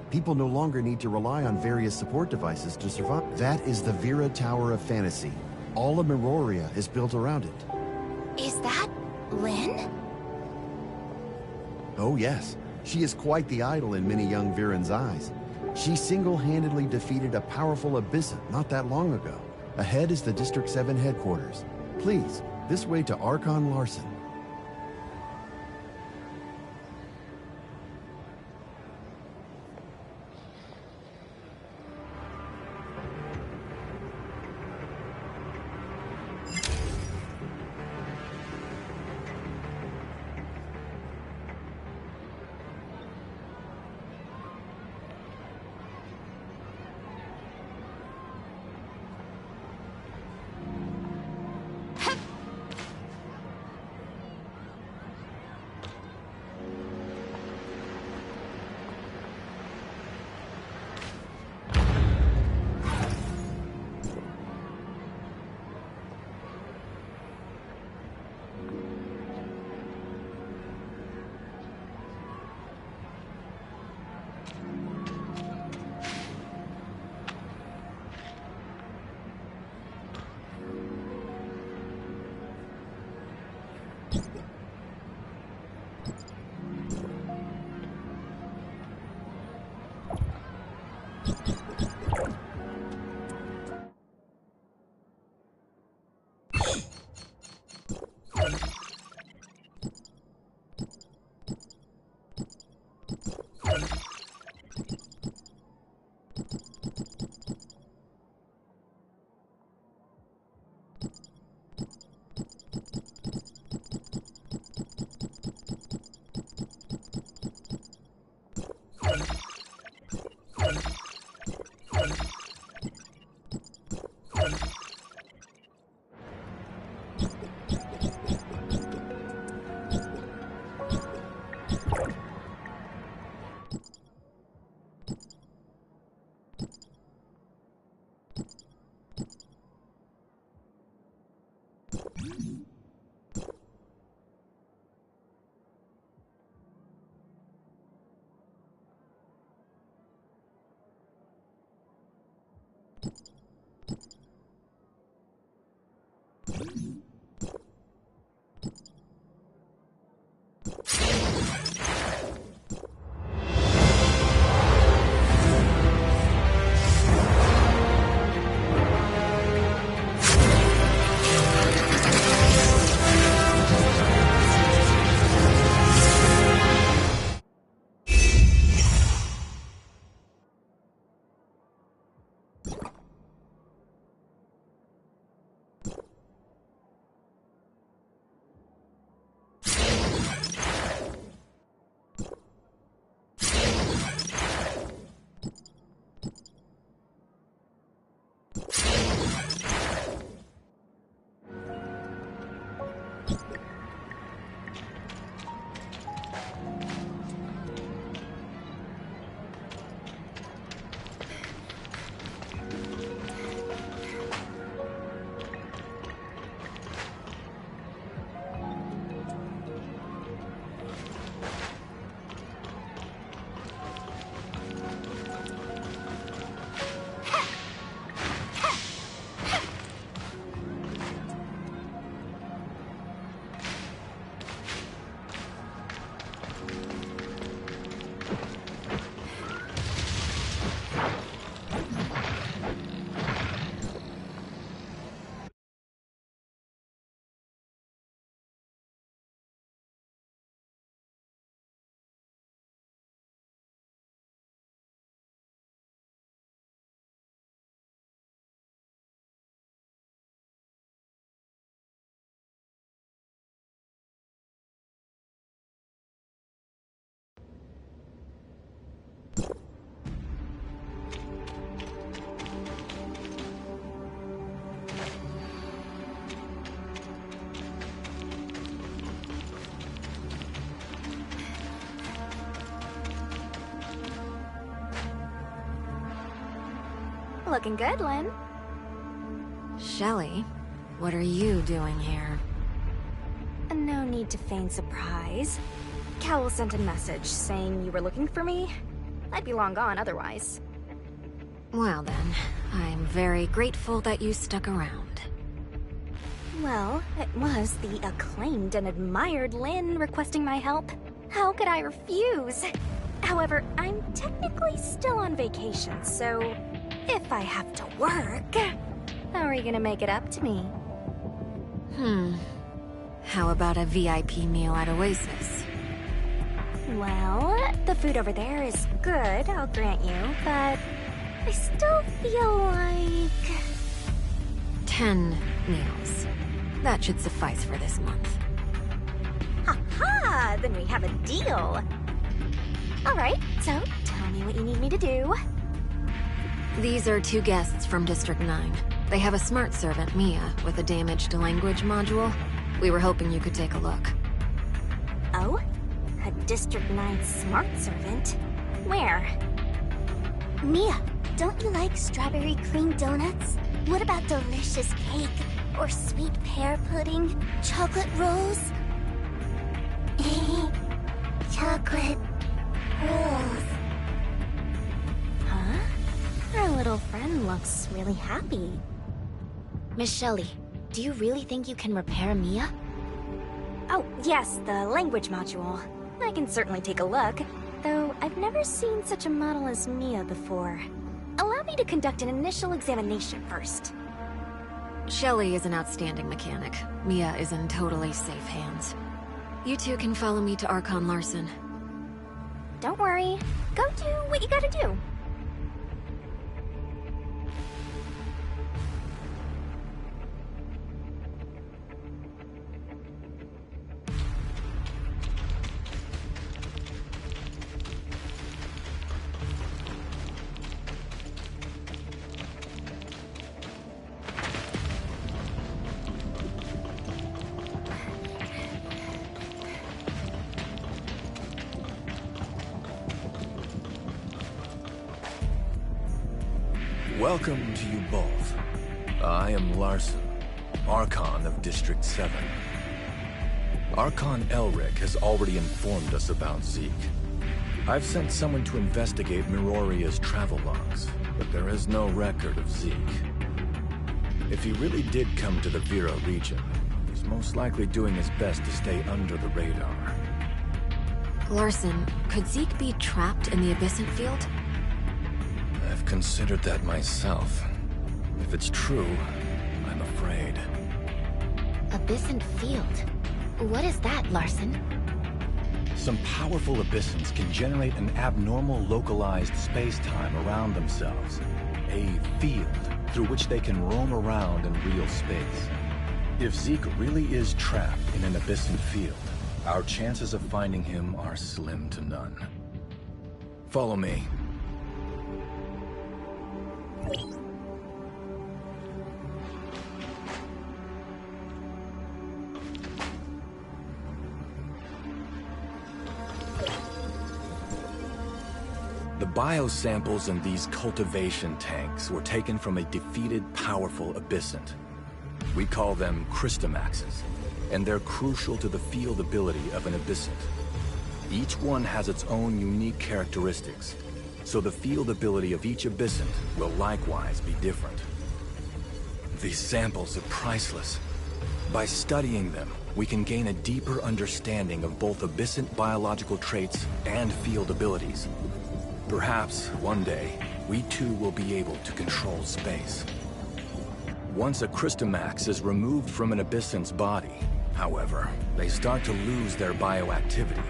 People no longer need to rely on various support devices to survive. That is the Vera Tower of Fantasy. All of Meroria is built around it. Is that Lynn? Oh yes, she is quite the idol in many young Virans' eyes. She single-handedly defeated a powerful Abyssal not that long ago. Ahead is the District 7 headquarters. Please, this way to Archon Larson. Looking good, Lynn. Shelley, what are you doing here? No need to feign surprise. Cowell sent a message saying you were looking for me. I'd be long gone otherwise. Well then, I'm very grateful that you stuck around. Well, it was the acclaimed and admired Lynn requesting my help. How could I refuse? However, I'm technically still on vacation, so if I have to work, how are you gonna make it up to me? How about a VIP meal at Oasis? Well, the food over there is good, I'll grant you, but I still feel like... 10 meals. That should suffice for this month. Ha-ha! Then we have a deal! Alright, so tell me what you need me to do. These are 2 guests from District 9. They have a smart servant, Mia, with a damaged language module. We were hoping you could take a look. Oh? A District 9 smart servant? Where? Mia, don't you like strawberry cream donuts? What about delicious cake? Or sweet pear pudding? Chocolate rolls? Chocolate rolls. Huh? Our little friend looks really happy. Miss Shelley, do you really think you can repair Mia? Oh, yes, the language module. I can certainly take a look, though I've never seen such a model as Mia before. Allow me to conduct an initial examination first. Shelley is an outstanding mechanic. Mia is in totally safe hands. You two can follow me to Archon Larson. Don't worry. Go do what you gotta do. Welcome to you both. I am Larson, Archon of District 7. Archon Elric has already informed us about Zeke. I've sent someone to investigate Miroria's travel logs, but there is no record of Zeke. If he really did come to the Vera region, he's most likely doing his best to stay under the radar. Larson, could Zeke be trapped in the Abyssant Field? I've considered that myself. If it's true, I'm afraid. Abyssant Field? What is that, Larson? Some powerful Abyssants can generate an abnormal localized space-time around themselves. A field through which they can roam around in real space. If Zeke really is trapped in an Abyssant field, our chances of finding him are slim to none. Follow me. The biosamples in these cultivation tanks were taken from a defeated, powerful Abyssant. We call them Christomaxes, and they're crucial to the field ability of an Abyssant. Each one has its own unique characteristics, so the field ability of each Abyssant will likewise be different. These samples are priceless. By studying them, we can gain a deeper understanding of both Abyssant biological traits and field abilities. Perhaps, one day, we too will be able to control space. Once a Christomax is removed from an Abyssant's body, however, they start to lose their bioactivity.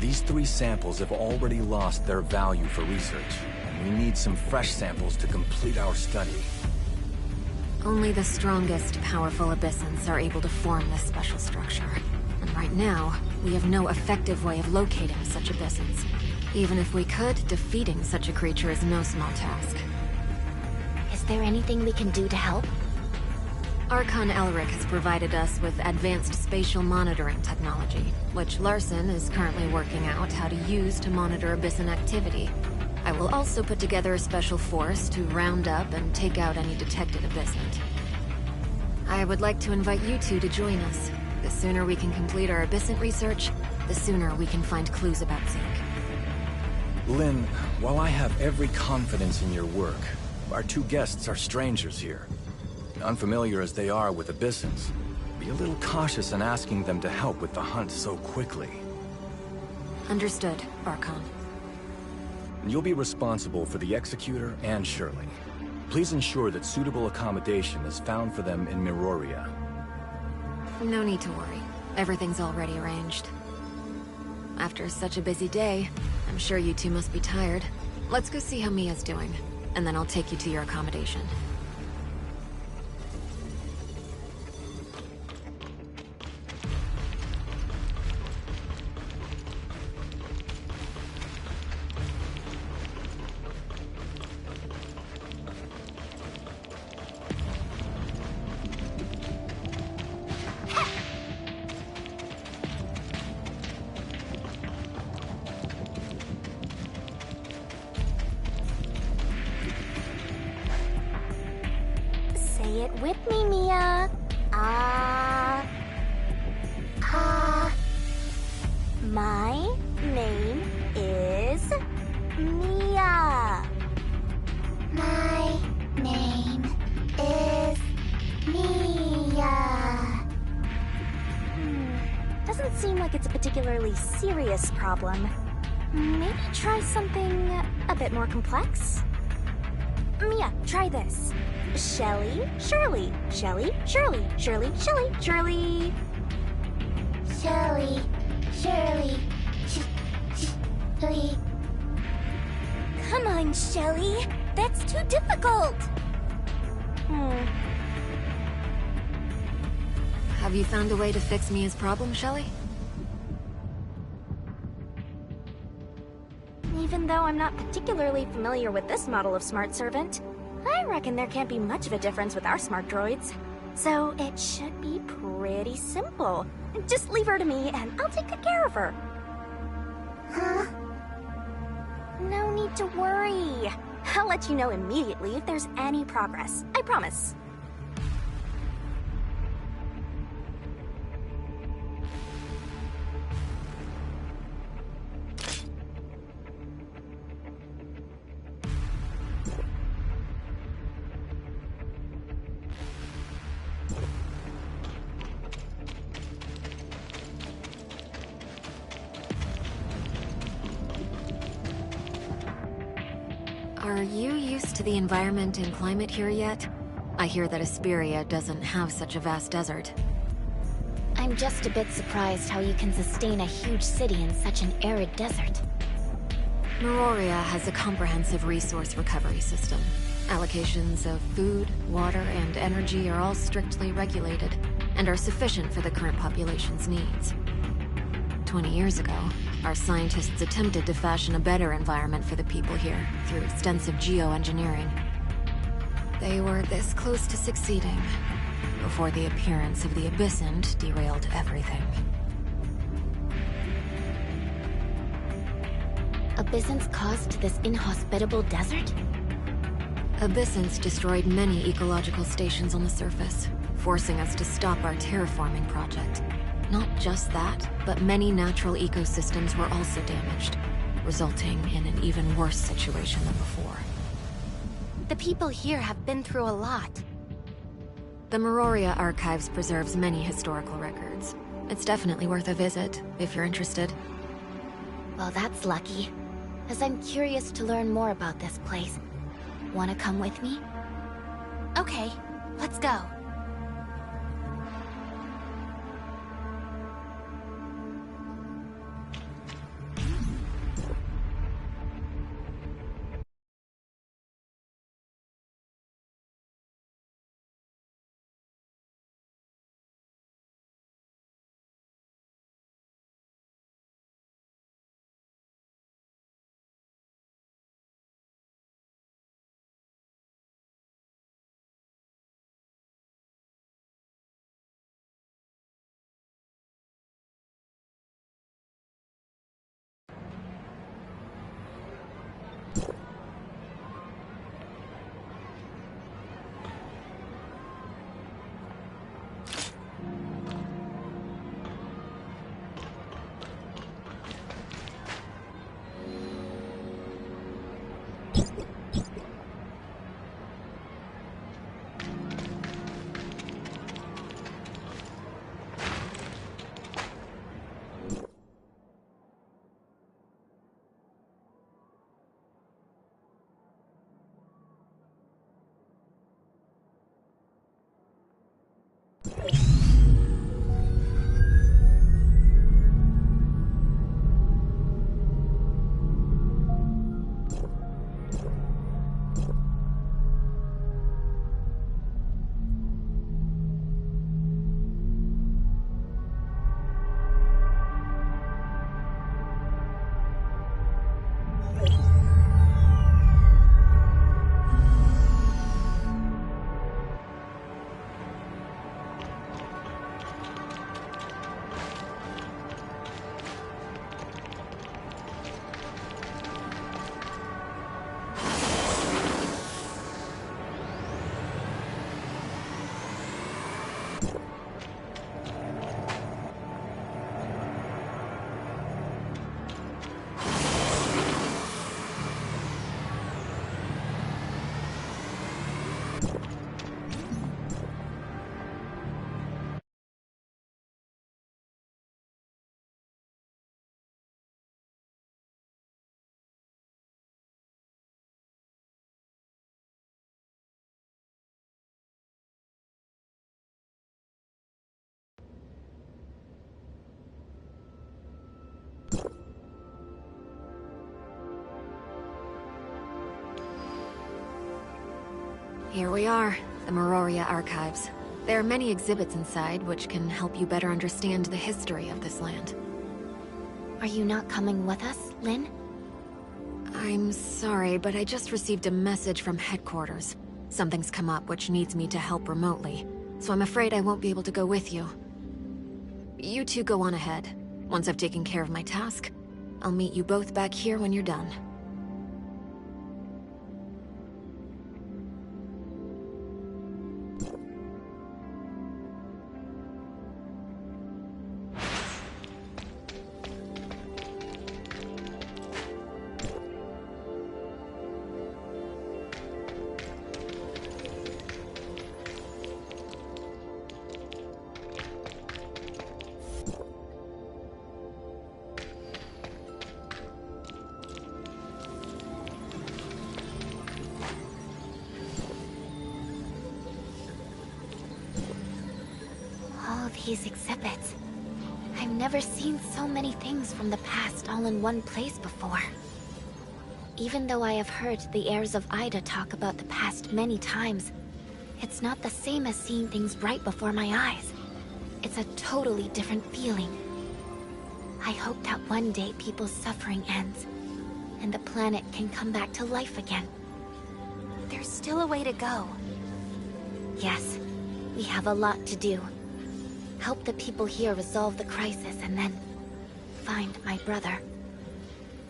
These 3 samples have already lost their value for research, and we need some fresh samples to complete our study. Only the strongest, powerful Abyssants are able to form this special structure. And right now, we have no effective way of locating such Abyssants. Even if we could, defeating such a creature is no small task. Is there anything we can do to help? Archon Elric has provided us with advanced spatial monitoring technology, which Larson is currently working out how to use to monitor Abyssant activity. I will also put together a special force to round up and take out any detected Abyssant. I would like to invite you two to join us. The sooner we can complete our Abyssant research, the sooner we can find clues about Zeke. Lynn, while I have every confidence in your work, our two guests are strangers here. Unfamiliar as they are with Abyssants, be a little cautious in asking them to help with the hunt so quickly. Understood, Archon. You'll be responsible for the Executor and Shirley. Please ensure that suitable accommodation is found for them in Miroria. No need to worry. Everything's already arranged. After such a busy day, I'm sure you two must be tired. Let's go see how Mia's doing, and then I'll take you to your accommodation. Say it with me, Mia. My name is Mia. My name is Mia. Doesn't seem like it's a particularly serious problem. Maybe try something a bit more complex? Mia, try this. Shelly, Shirley, Shelly, Shirley, Shirley, Shelly, Shirley. Shirley, Shirley, Shirley. Come on, Shelly. That's too difficult. Have you found a way to fix Mia's problem, Shelly? Even though I'm not particularly familiar with this model of smart servant, I reckon there can't be much of a difference with our smart droids. So it should be pretty simple. Just leave her to me and I'll take good care of her. Huh? No need to worry. I'll let you know immediately if there's any progress. I promise. Are you used to the environment and climate here yet? I hear that Asperia doesn't have such a vast desert. I'm just a bit surprised how you can sustain a huge city in such an arid desert. Miroria has a comprehensive resource recovery system. Allocations of food, water, and energy are all strictly regulated, and are sufficient for the current population's needs. 20 years ago, our scientists attempted to fashion a better environment for the people here through extensive geoengineering. They were this close to succeeding before the appearance of the Abyssant derailed everything. Abyssants caused this inhospitable desert? Abyssants destroyed many ecological stations on the surface, forcing us to stop our terraforming project. Not just that, but many natural ecosystems were also damaged, resulting in an even worse situation than before. The people here have been through a lot. The Miroria Archives preserves many historical records. It's definitely worth a visit, if you're interested. Well, that's lucky, as I'm curious to learn more about this place. Wanna come with me? Okay, let's go. Here we are, the Meroria Archives. There are many exhibits inside which can help you better understand the history of this land. Are you not coming with us, Lynn? I'm sorry, but I just received a message from headquarters. Something's come up which needs me to help remotely, so I'm afraid I won't be able to go with you. You two go on ahead. Once I've taken care of my task, I'll meet you both back here when you're done. These exhibits. I've never seen so many things from the past all in one place before. Even though I have heard the heirs of Ida talk about the past many times, it's not the same as seeing things right before my eyes. It's a totally different feeling. I hope that one day people's suffering ends, and the planet can come back to life again. There's still a way to go. Yes, we have a lot to do. Help the people here resolve the crisis and then find my brother.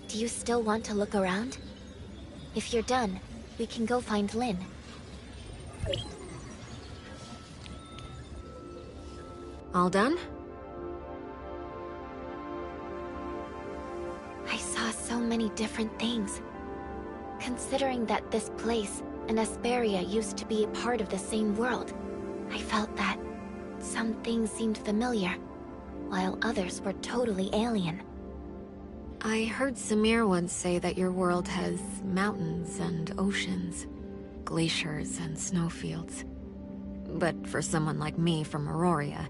Do you still want to look around? If you're done, we can go find Lynn. All done? I saw so many different things. Considering that this place and Asperia used to be a part of the same world, I felt that some things seemed familiar, while others were totally alien. I heard Samir once say that your world has mountains and oceans, glaciers and snowfields. But for someone like me from Meroria,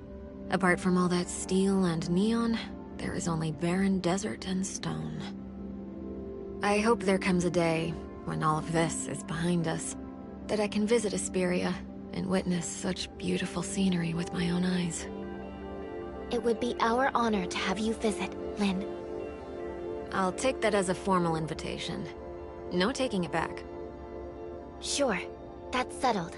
apart from all that steel and neon, there is only barren desert and stone. I hope there comes a day, when all of this is behind us, that I can visit Asperia and witness such beautiful scenery with my own eyes. It would be our honor to have you visit, Lynn. I'll take that as a formal invitation. No taking it back. Sure, that's settled.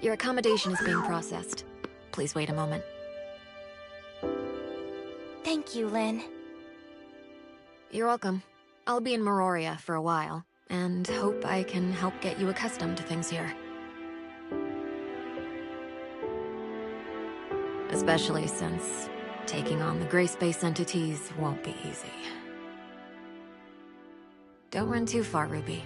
Your accommodation is being processed. Please wait a moment. Thank you, Lynn. You're welcome. I'll be in Meroria for a while, and hope I can help get you accustomed to things here. Especially since taking on the gray space entities won't be easy. Don't run too far, Ruby.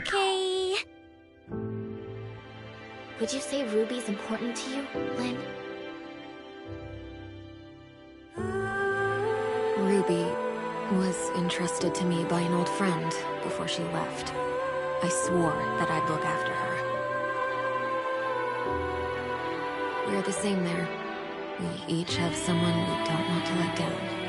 Okay. Would you say Ruby's important to you, Lynn? Ruby was entrusted to me by an old friend before she left. I swore that I'd look after her. We're the same there. We each have someone we don't want to let down.